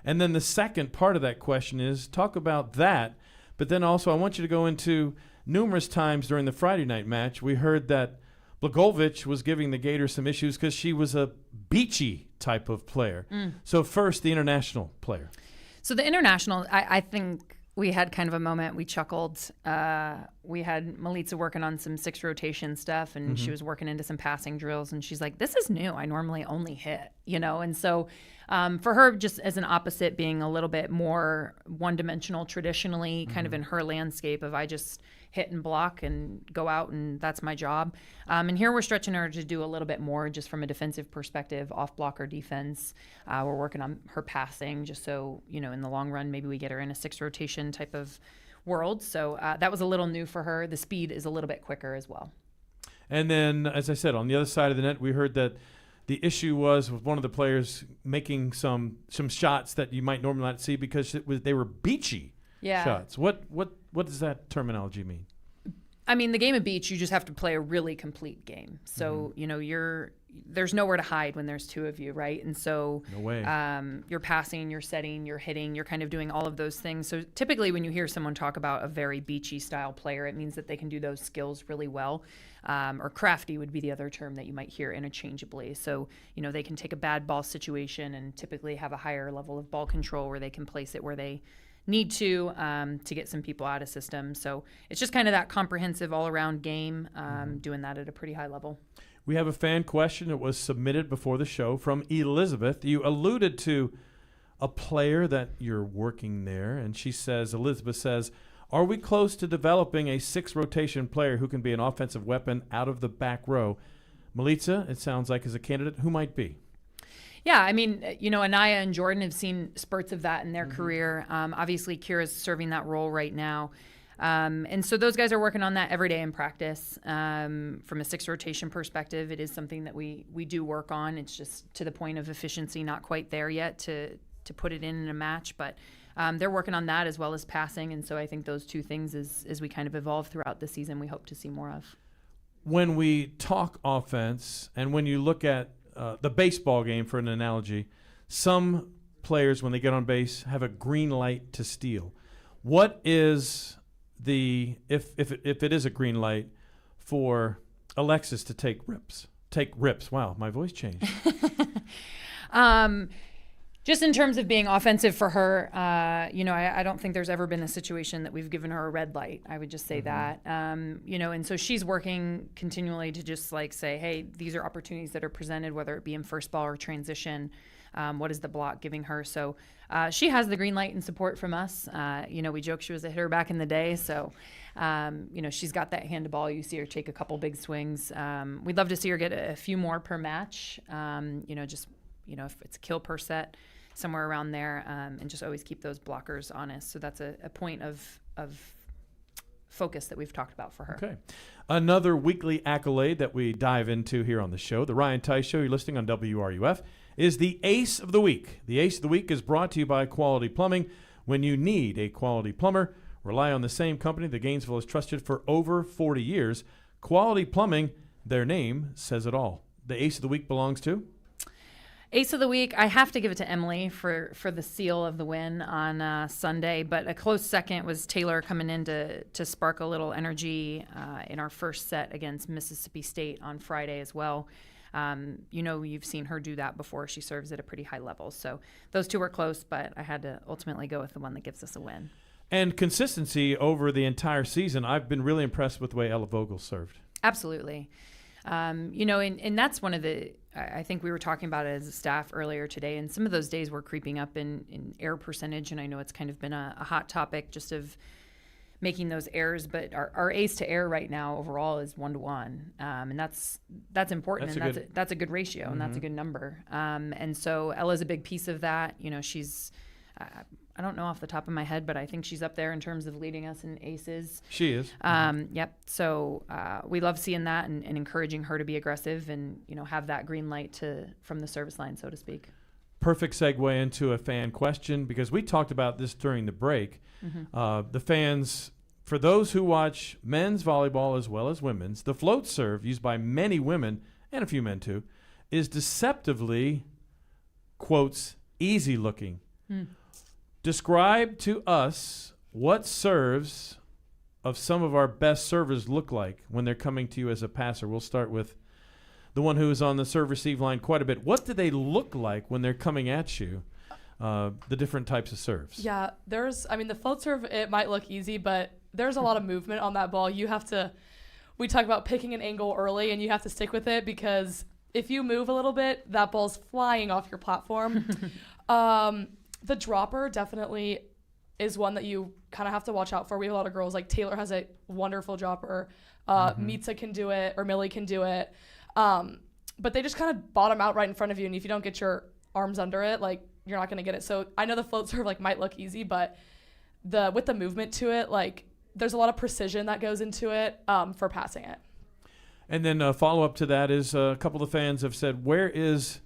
And then the second part of that question is talk about that, but then also I want you to go into numerous times during the Friday night match. We heard that Blagojevich was giving the Gators some issues because she was a beachy type of player. So first, the international player.
So the international, I think we had kind of a moment. We chuckled. We had Milica working on some 6 rotation stuff, and she was working into some passing drills, and she's like, this is new. I normally only hit, And so for her, just as an opposite, being a little bit more one-dimensional traditionally, kind of in her landscape of I just hit and block and go out, and that's my job. And here we're stretching her to do a little bit more just from a defensive perspective, off-blocker defense. We're working on her passing just so, in the long run, maybe we get her in a 6 rotation type of world. So that was a little new for her. The speed is a little bit quicker as well. And then, as I said, on the other side of the net, we heard that the issue was with one of the players making some shots that you might normally not see because they were beachy shots. What does that terminology mean? I mean, the game of beach, you just have to play a really complete game. So, there's nowhere to hide when there's 2 of you, right? And so
no way.
You're passing, you're setting, you're hitting, you're kind of doing all of those things. So typically when you hear someone talk about a very beachy style player, it means that they can do those skills really well. Or crafty would be the other term that you might hear interchangeably. So, they can take a bad ball situation and typically have a higher level of ball control where they can place it where they need to get some people out of system. So it's just kind of that comprehensive all-around game, doing that at a pretty high level.
We have a fan question that was submitted before the show from Elizabeth. You alluded to a player that you're working there, and Elizabeth says, are we close to developing a 6 rotation player who can be an offensive weapon out of the back row? Milica, it sounds like, is a candidate. Who might be?
Yeah, I mean, Anaya and Jordan have seen spurts of that in their career. Obviously, Kira's serving that role right now. And so those guys are working on that every day in practice. From a 6 rotation perspective, it is something that we do work on. It's just to the point of efficiency, not quite there yet to put it in a match. But they're working on that as well as passing. And so I think those 2 things, as we kind of evolve throughout the season, we hope to see more of.
When we talk offense and when you look at the baseball game, for an analogy, some players, when they get on base, have a green light to steal. What is if it is a green light for Alexis to take rips? Wow, my voice changed.
Just in terms of being offensive for her, I don't think there's ever been a situation that we've given her a red light. I would just say that, and so she's working continually to just say, hey, these are opportunities that are presented, whether it be in first ball or transition. What is the block giving her? So she has the green light and support from us. We joke she was a hitter back in the day. So, she's got that hand to ball. You see her take a couple big swings. We'd love to see her get a few more per match, if it's a kill per set, somewhere around there, and just always keep those blockers honest. So that's a point of focus that we've talked about for her.
Okay. Another weekly accolade that we dive into here on the show, the Ryan Theis Show, you're listening on WRUF, is the Ace of the Week. The Ace of the Week is brought to you by Quality Plumbing. When you need a quality plumber, rely on the same company that Gainesville has trusted for over 40 years. Quality Plumbing, their name says it all. The Ace of the Week belongs to?
Ace of the Week, I have to give it to Emily for the seal of the win on Sunday, but a close second was Taylor coming in to spark a little energy in our first set against Mississippi State on Friday as well. You've seen her do that before. She serves at a pretty high level. So those two were close, but I had to ultimately go with the one that gives us a win.
And consistency over the entire season. I've been really impressed with the way Ella Vogel served.
Absolutely. And that's one of the, I think we were talking about it as a staff earlier today, and some of those days were creeping up in error percentage, and I know it's kind of been a hot topic just of making those errors, but our ace to error right now overall is 1-to-1, and that's important, that's a good ratio, mm-hmm. and that's a good number. And so Ella's a big piece of that. She's I don't know off the top of my head, but I think she's up there in terms of leading us in aces.
She is.
Yep. So we love seeing that and encouraging her to be aggressive and have that green light from the service line, so to speak.
Perfect segue into a fan question, because we talked about this during the break. Mm-hmm. The fans, for those who watch men's volleyball as well as women's, the float serve used by many women and a few men too is deceptively, quotes, easy looking. Describe to us what serves of some of our best servers look like when they're coming to you as a passer. We'll start with the one who is on the serve-receive line quite a bit. What do they look like when they're coming at you, the different types of serves?
Yeah, the float serve, it might look easy, but there's a lot of movement on that ball. We talk about picking an angle early, and you have to stick with it, because if you move a little bit, that ball's flying off your platform. The dropper definitely is one that you kind of have to watch out for. We have a lot of girls, like Taylor has a wonderful dropper. Mitza can do it, or Millie can do it. But they just kind of bottom out right in front of you, and if you don't get your arms under it, you're not going to get it. So I know the float serve might look easy, but with the movement to it, there's a lot of precision that goes into it for passing it.
And then a follow-up to that is a couple of fans have said, where is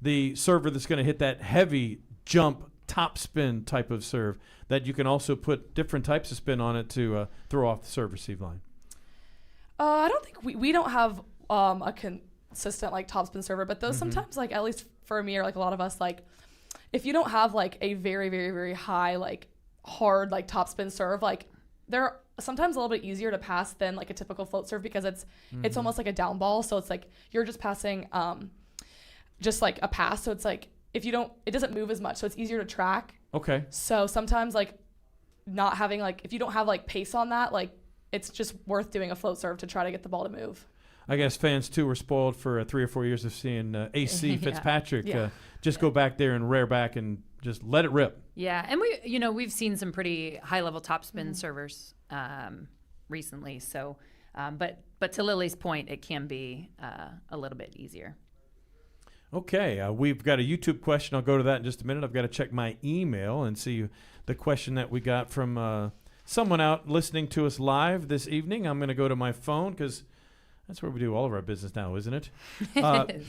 the server that's going to hit that heavy jump top spin type of serve that you can also put different types of spin on it to throw off the serve receive line?
I don't think we don't have a consistent top spin server, but those
Mm-hmm.
sometimes at least for me or a lot of us, if you don't have a very, very, very high hard top spin serve, they're sometimes a little bit easier to pass than a typical float serve, because it's almost like a down ball, so it's you're just passing just a pass, so it's if you don't, it doesn't move as much, so it's easier to track.
Okay.
So sometimes not having if you don't have pace on that, it's just worth doing a float serve to try to get the ball to move.
I guess fans too were spoiled for 3 or 4 years of seeing AC Fitzpatrick go back there and rear back and just let it rip.
Yeah, and we've seen some pretty high level top spin servers recently. So, but to Lily's point, it can be a little bit easier.
Okay, we've got a YouTube question. I'll go to that in just a minute. I've got to check my email and see the question that we got from someone out listening to us live this evening. I'm going to go to my phone, because that's where we do all of our business now, isn't it?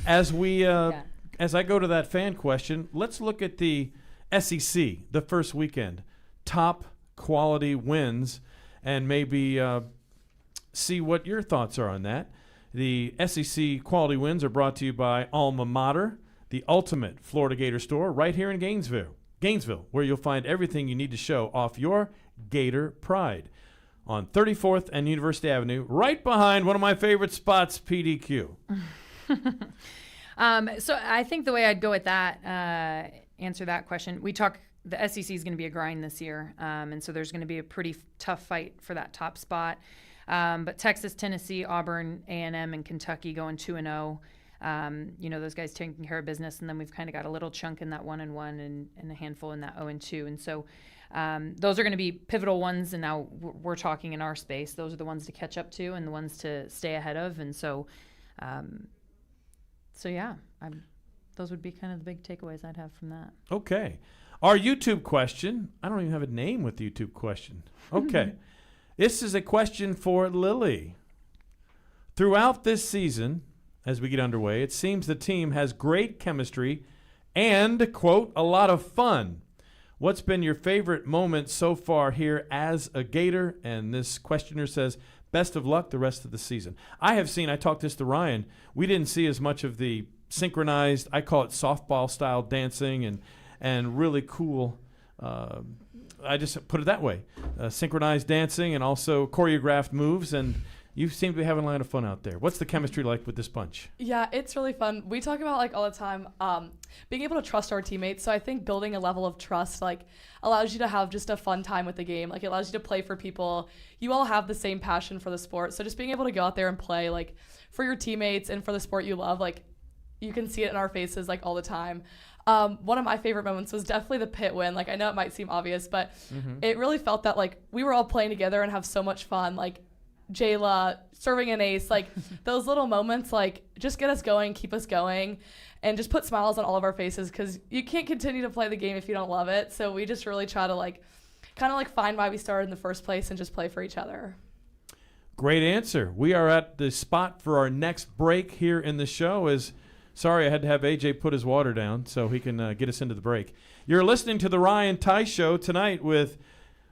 As I go to that fan question, let's look at the SEC, the first weekend. Top quality wins, and maybe see what your thoughts are on that. The SEC quality wins are brought to you by Alma Mater, the ultimate Florida Gator store right here in Gainesville, where you'll find everything you need to show off your Gator pride. On 34th and University Avenue, right behind one of my favorite spots, PDQ.
So I think the way I'd go with that, answer that question, the SEC is going to be a grind this year, and so there's going to be a pretty tough fight for that top spot. But Texas, Tennessee, Auburn, A&M, and Kentucky going 2-0. Those guys taking care of business, and then we've kind of got a little chunk in that 1-1 and a handful in that 0-2. And so those are going to be pivotal ones, and now we're talking in our space. Those are the ones to catch up to and the ones to stay ahead of. And so, those would be kind of the big takeaways I'd have from that.
Okay. Our YouTube question, I don't even have a name with the YouTube question. Okay. This is a question for Lily. Throughout this season, as we get underway, it seems the team has great chemistry and, quote, a lot of fun. What's been your favorite moment so far here as a Gator? And this questioner says, best of luck the rest of the season. I talked this to Ryan, we didn't see as much of the synchronized, I call it softball-style dancing and really cool I just put it that way. Synchronized dancing and also choreographed moves. And, You seem to be having a lot of fun out there. What's the chemistry like with this bunch?
Yeah, it's really fun. We talk about like all the time being able to trust our teammates. So I think building a level of trust like allows you to have just a fun time with the game. Like it allows you to play for people. You all have the same passion for the sport. So just being able to go out there and play like for your teammates and for the sport you love, like you can see it in our faces like all the time. One of my favorite moments was definitely the pit win. Like I know it might seem obvious, but it really felt that like we were all playing together and have so much fun. Like Jayla serving an ace, like those little moments, like just get us going, keep us going, and just put smiles on all of our faces because you can't continue to play the game if you don't love it. So we just really try to like kind of like find why we started in the first place and just play for each other.
Great answer. We are at the spot for our next break here in the show. Sorry, I had to have AJ put his water down so he can get us into the break. You're listening to the Ryan Theis Show tonight with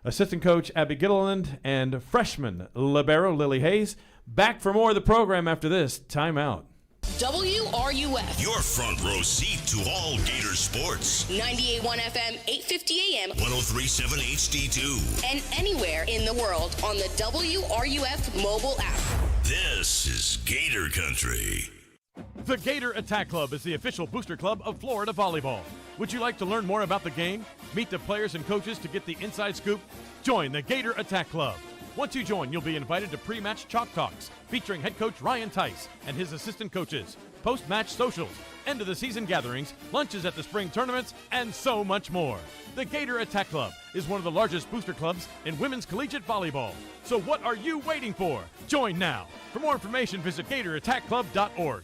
assistant coach Abby Gilleland and freshman libero Lily Hayes. Back for more of the program after this timeout.
WRUF.
Your front row seat to all Gator sports.
98.1 FM, 8:50 AM.
103.7 HD2.
And anywhere in the world on the WRUF mobile app.
This is Gator Country.
The Gator Attack Club is the official booster club of Florida volleyball. Would you like to learn more about the game? Meet the players and coaches to get the inside scoop? Join the Gator Attack Club. Once you join, you'll be invited to pre-match chalk talks featuring head coach Ryan Theis and his assistant coaches, post-match socials, end-of-the-season gatherings, lunches at the spring tournaments, and so much more. The Gator Attack Club is one of the largest booster clubs in women's collegiate volleyball. So what are you waiting for? Join now. For more information, visit GatorAttackClub.org.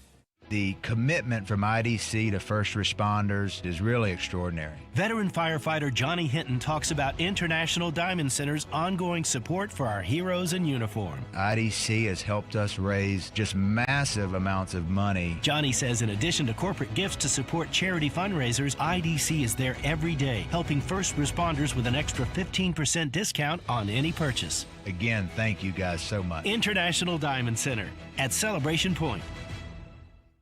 The commitment from IDC to first responders is really extraordinary.
Veteran firefighter Johnny Hinton talks about International Diamond Center's ongoing support for our heroes in uniform.
IDC has helped us raise just massive amounts of money.
Johnny says in addition to corporate gifts to support charity fundraisers, IDC is there every day, helping first responders with an extra 15% discount on any purchase.
Again, thank you guys so much.
International Diamond Center at Celebration Point.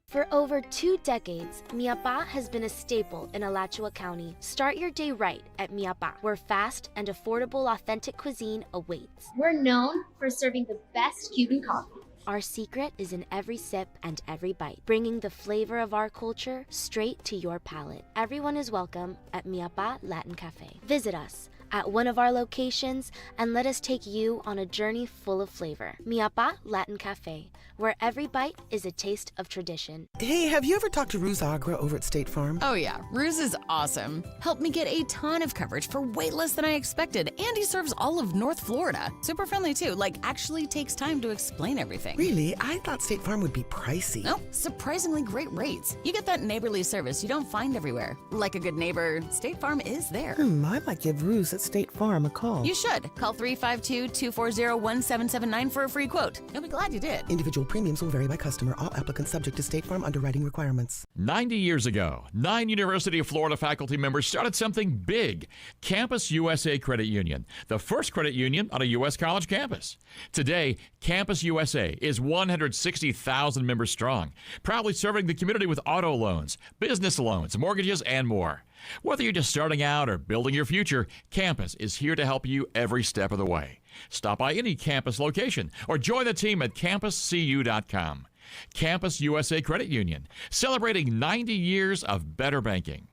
For over 2 decades, miapa has been a staple in Alachua County. Start your day right at miapa, where fast and affordable authentic cuisine awaits.
We're known for serving the best Cuban coffee.
Our secret is in every sip and every bite, bringing the flavor of our culture straight to your palate. Everyone is welcome at Miapa Latin Cafe. Visit us at one of our locations and let us take you on a journey full of flavor. Miapa Latin Cafe, where every bite is a taste of tradition.
Hey, have you ever talked to Ruse Agra over at State Farm?
Oh yeah, Ruse is awesome. Helped me get a ton of coverage for way less than I expected, and he serves all of North Florida. Super friendly too, actually takes time to explain everything.
Really? I thought State Farm would be pricey.
No, surprisingly great rates. You get that neighborly service you don't find everywhere. Like a good neighbor, State Farm is there.
I might give Ruse at State Farm a call.
You should. Call 352-240-1779 for a free quote. You'll be glad you did.
Individual premiums will vary by customer. All applicants subject to State Farm underwriting requirements.
90 years ago, 9 University of Florida faculty members started something big, Campus USA Credit Union, the first credit union on a U.S. college campus. Today, Campus USA is 160,000 members strong, proudly serving the community with auto loans, business loans, mortgages, and more. Whether you're just starting out or building your future, Campus is here to help you every step of the way. Stop by any campus location or join the team at campuscu.com. Campus USA Credit Union, celebrating 90 years of better banking.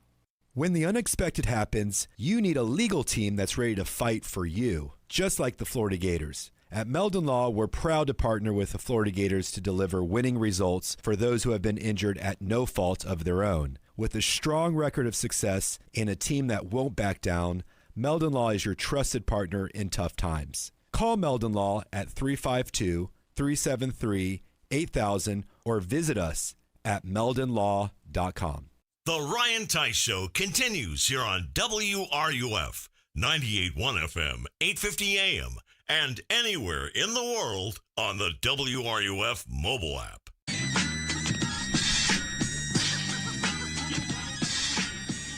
When the unexpected happens, you need a legal team that's ready to fight for you, just like the Florida Gators. At Meldon Law, we're proud to partner with the Florida Gators to deliver winning results for those who have been injured at no fault of their own. With a strong record of success and a team that won't back down, Meldon Law is your trusted partner in tough times. Call Meldon Law at 352-373-8000 or visit us at meldonlaw.com.
The Ryan Theis Show continues here on WRUF 98.1 FM, 850 AM, and anywhere in the world on the WRUF mobile app.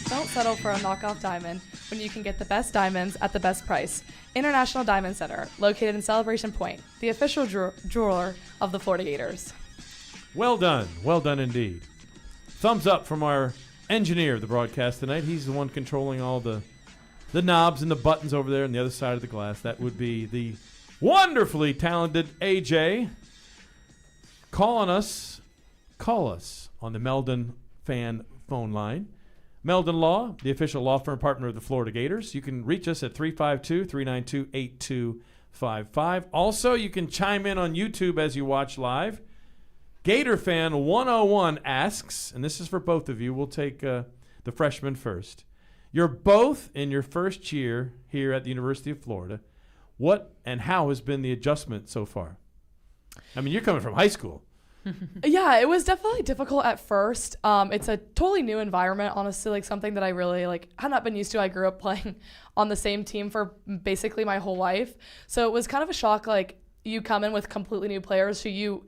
Don't settle for a knockoff diamond when you can get the best diamonds at the best price. International Diamond Center, located in Celebration Point, the official jeweler of the Florida Gators.
Well done indeed. Thumbs up from our engineer of the broadcast tonight. He's the one controlling all the knobs and the buttons over there on the other side of the glass. That would be the wonderfully talented AJ. Call us on the Meldon fan phone line. Meldon Law, the official law firm partner of the Florida Gators. You can reach us at 352-392-8255. Also, you can chime in on YouTube as you watch live. Gator Fan 101 asks, and this is for both of you. We'll take the freshman first. You're both in your first year here at the University of Florida. What and how has been the adjustment so far? I mean, you're coming from high school.
Yeah, it was definitely difficult at first. It's a totally new environment, honestly, like something that I really had not been used to. I grew up playing on the same team for basically my whole life. So it was kind of a shock, you come in with completely new players who you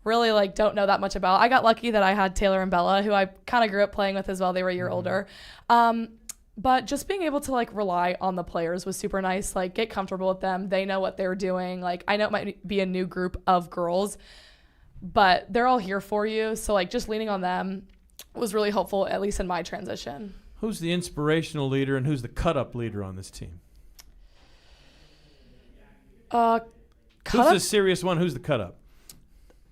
really don't know that much about. I got lucky that I had Taylor and Bella, who I kind of grew up playing with as well. They were a year older. But just being able to rely on the players was super nice. Get comfortable with them. They know what they're doing. I know it might be a new group of girls, but they're all here for you. So just leaning on them was really helpful, at least in my transition.
Who's the inspirational leader and who's the cut-up leader on this team? Who's the serious one? Who's the cut-up?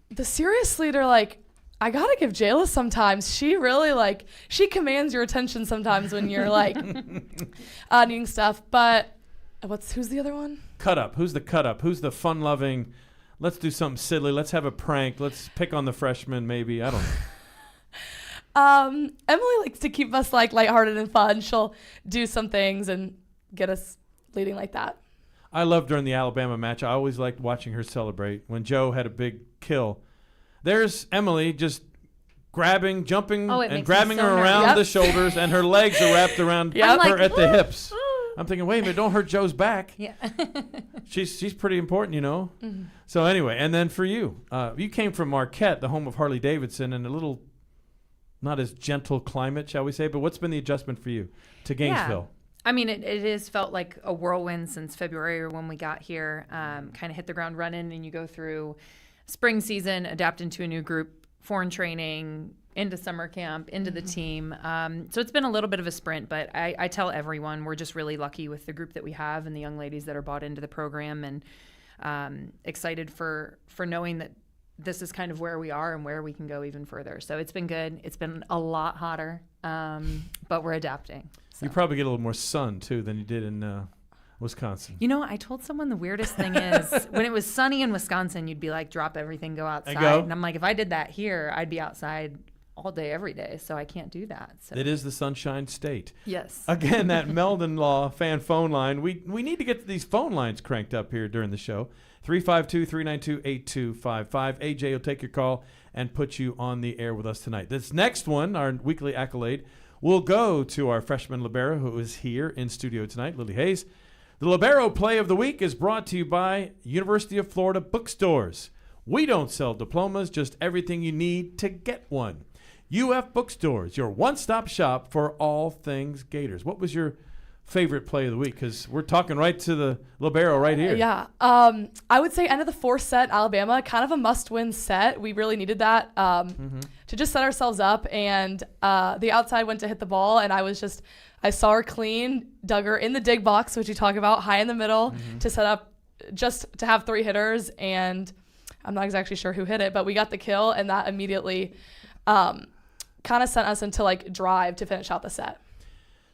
The serious leader, I gotta give Jayla sometimes. She really she commands your attention sometimes when you're needing stuff. But who's the other one?
Cut up. Who's the cut up? Who's the fun-loving? Let's do something silly. Let's have a prank. Let's pick on the freshman. Maybe I don't know.
Emily likes to keep us lighthearted and fun. She'll do some things and get us leading like that.
I loved during the Alabama match. I always liked watching her celebrate when Joe had a big kill. There's Emily just grabbing, jumping, and grabbing her around the shoulders, and her legs are wrapped around her at the hips. I'm thinking, wait a minute, don't hurt Joe's back.
Yeah.
She's pretty important,
Mm-hmm.
So anyway, and then for you, you came from Marquette, the home of Harley Davidson, and a little not as gentle climate, shall we say, but what's been the adjustment for you to Gainesville?
I mean, it has felt like a whirlwind since February or when we got here, kind of hit the ground running, and you go through spring season, adapt into a new group, foreign training, into summer camp, into the team. So it's been a little bit of a sprint, but I tell everyone we're just really lucky with the group that we have and the young ladies that are bought into the program, and excited for knowing that this is kind of where we are and where we can go even further. So it's been good. It's been a lot hotter, but we're adapting. So.
You probably get a little more sun, too, than you did in Wisconsin.
I told someone the weirdest thing is when it was sunny in Wisconsin, you'd be drop everything, go outside. And I'm if I did that here, I'd be outside all day, every day. So I can't do that. So.
It is the Sunshine State.
Yes.
Again, that Meldon Law fan phone line. We need to get these phone lines cranked up here during the show. 352-392-8255. AJ will take your call and put you on the air with us tonight. This next one, our weekly accolade, will go to our freshman libero who is here in studio tonight, Lily Hayes. The Libero Play of the Week is brought to you by University of Florida Bookstores. We don't sell diplomas, just everything you need to get one. UF Bookstores, your one-stop shop for all things Gators. What was your favorite play of the week? Because we're talking right to the libero right here.
Yeah. I would say end of the fourth set, Alabama, kind of a must-win set. We really needed that to just set ourselves up. And the outside went to hit the ball, and I saw her clean, dug her in the dig box, which you talk about, high in the middle, to set up just to have three hitters. And I'm not exactly sure who hit it, but we got the kill, and that immediately kind of sent us into drive to finish out the set.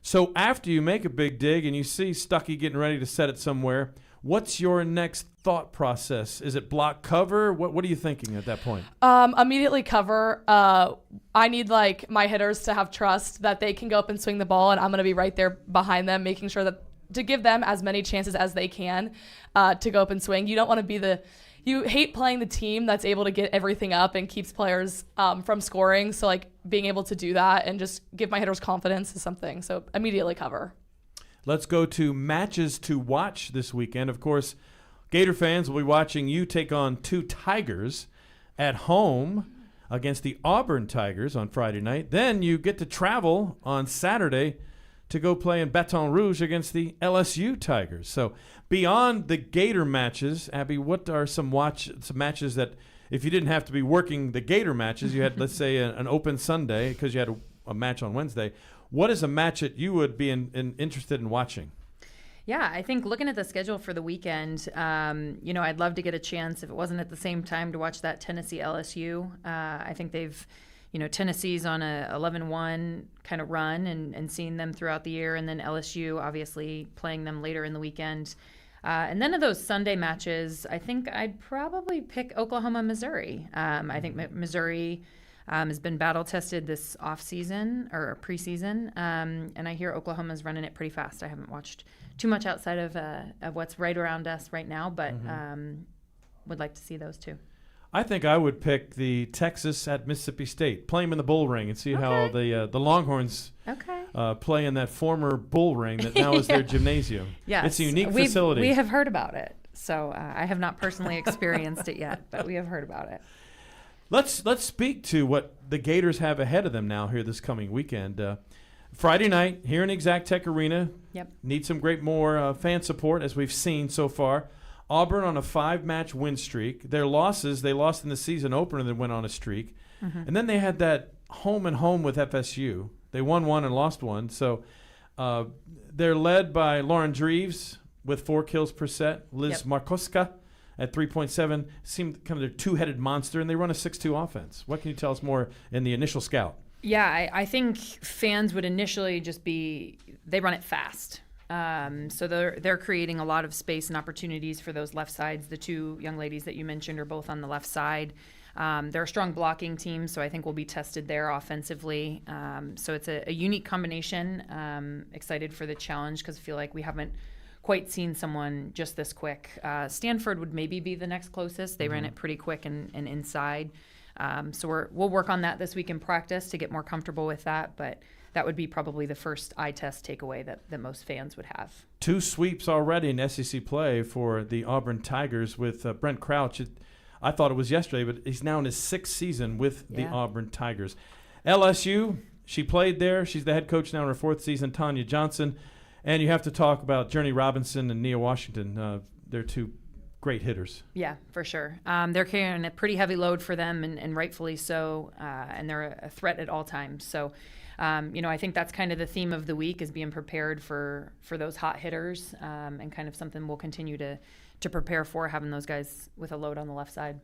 So after you make a big dig and you see Stuckey getting ready to set it somewhere, what's your next thought process? Is it block cover? What are you thinking at that point?
Immediately cover. I need my hitters to have trust that they can go up and swing the ball, and I'm going to be right there behind them, making sure that to give them as many chances as they can to go up and swing. You don't want to be you hate playing the team that's able to get everything up and keeps players from scoring. So being able to do that and just give my hitters confidence is something. So immediately cover.
Let's go to matches to watch this weekend. Of course, Gator fans will be watching you take on two Tigers at home against the Auburn Tigers on Friday night. Then you get to travel on Saturday to go play in Baton Rouge against the LSU Tigers. So beyond the Gator matches, Abby, what are some matches that if you didn't have to be working the Gator matches, you had, let's say, an open Sunday because you had a match on Wednesday, what is a match that you would be interested in watching?
Yeah, I think looking at the schedule for the weekend, I'd love to get a chance, if it wasn't at the same time, to watch that Tennessee LSU. I think they've, Tennessee's on a 11-1 kind of run and seeing them throughout the year, and then LSU obviously playing them later in the weekend. And then of those Sunday matches, I think I'd probably pick Oklahoma-Missouri. I think Missouri has been battle tested this off-season or preseason, and I hear Oklahoma's running it pretty fast. I haven't watched too much outside of what's right around us right now, but would like to see those two.
I think I would pick the Texas at Mississippi State. Play them in the bull ring and see how the Longhorns play in that former bull ring that now is their gymnasium.
Yes.
It's a unique facility.
We have heard about it, so I have not personally experienced it yet, but we have heard about it.
Let's speak to what the Gators have ahead of them now here this coming weekend. Friday night here in Exact Tech Arena.
Yep.
Need some more fan support, as we've seen so far. Auburn on a 5-match win streak. Their losses, they lost in the season opener and then went on a streak. Mm-hmm. And then they had that home and home with FSU. They won one and lost one. So they're led by Lauren Dreves with 4 kills per set. Liz Markoska at 3.7. Seemed kind of their two-headed monster, and they run a 6-2 offense. What can you tell us more in the initial scout?
Yeah, I think fans would initially just they run it fast. So they're creating a lot of space and opportunities for those left sides. The two young ladies that you mentioned are both on the left side. They're a strong blocking team, so I think we'll be tested there offensively. So it's a unique combination. Excited for the challenge because I feel like we haven't quite seen someone just this quick. Stanford would maybe be the next closest. They ran it pretty quick and inside. So we'll work on that this week in practice to get more comfortable with that, but that would be probably the first eye test takeaway that most fans would have. 2
sweeps already in SEC play for the Auburn Tigers with Brent Crouch. I thought it was yesterday, but he's now in his 6th season with the Auburn Tigers. LSU, she played there. She's the head coach now in her 4th season, Tanya Johnson. And you have to talk about Journey Robinson and Nia Washington. They're 2 great hitters.
Yeah, for sure. They're carrying a pretty heavy load for them, and rightfully so, and they're a threat at all times. So, I think that's kind of the theme of the week, is being prepared for those hot hitters, and kind of something we'll continue to prepare for, having those guys with a load on the left side.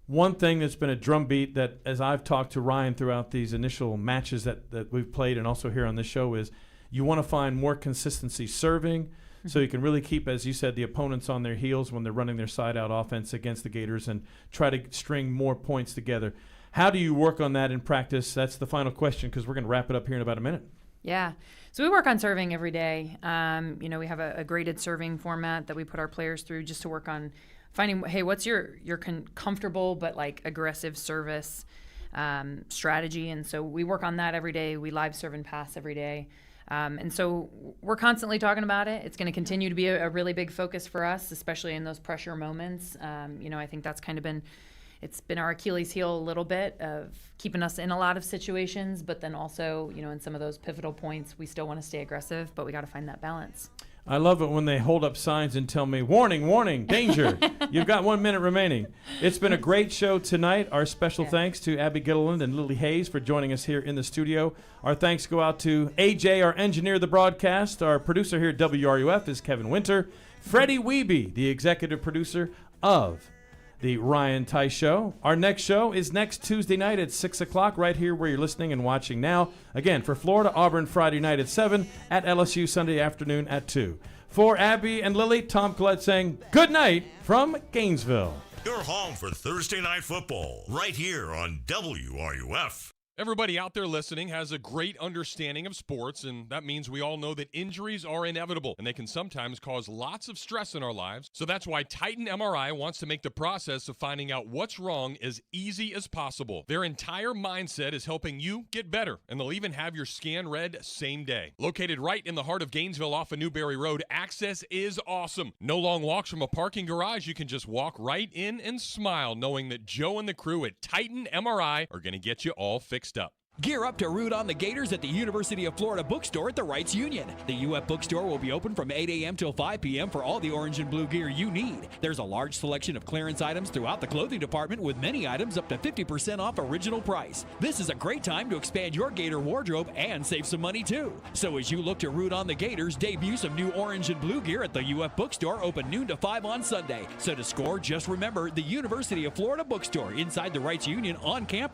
One thing that's been a drumbeat that, as I've talked to Ryan throughout these initial matches that we've played and also here on this show, is you want to find more consistency serving, so you can really keep, as you said, the opponents on their heels when they're running their side-out offense against the Gators and try to string more points together. How do you work on that in practice? That's the final question, because we're going to wrap it up here in about a minute.
Yeah. So we work on serving every day. We have a graded serving format that we put our players through just to work on finding, hey, what's your comfortable but aggressive service strategy? And so we work on that every day. We live serve and pass every day. And so we're constantly talking about it. It's going to continue to be a really big focus for us, especially in those pressure moments. I think that's kind of it's been our Achilles heel a little bit of keeping us in a lot of situations, but then also, in some of those pivotal points, we still want to stay aggressive, but we got to find that balance.
I love it when they hold up signs and tell me, warning, warning, danger. You've got 1 minute remaining. It's been a great show tonight. Our special thanks to Abby Gilleland and Lily Hayes for joining us here in the studio. Our thanks go out to AJ, our engineer of the broadcast. Our producer here at WRUF is Kevin Winter. Freddie Wiebe, the executive producer of the Ryan Theis Show. Our next show is next Tuesday night at 6 o'clock, right here where you're listening and watching now. Again, for Florida, Auburn Friday night at 7, at LSU Sunday afternoon at 2. For Abby and Lily, Tom Collett saying good night from Gainesville.
Your home for Thursday Night Football, right here on WRUF.
Everybody out there listening has a great understanding of sports, and that means we all know that injuries are inevitable, and they can sometimes cause lots of stress in our lives. So that's why Titan MRI wants to make the process of finding out what's wrong as easy as possible. Their entire mindset is helping you get better, and they'll even have your scan read same day. Located right in the heart of Gainesville off of Newberry Road, access is awesome. No long walks from a parking garage. You can just walk right in and smile knowing that Joe and the crew at Titan MRI are going to get you all fixed up.
Gear up to root on the Gators at the University of Florida Bookstore at the Wrights Union. The UF Bookstore will be open from 8 a.m. till 5 p.m. for all the orange and blue gear you need. There's a large selection of clearance items throughout the clothing department with many items up to 50% off original price. This is a great time to expand your Gator wardrobe and save some money too. So as you look to root on the Gators, debut some new orange and blue gear at the UF Bookstore, open noon to 5 on Sunday. So to score, just remember the University of Florida Bookstore inside the Wrights Union on campus.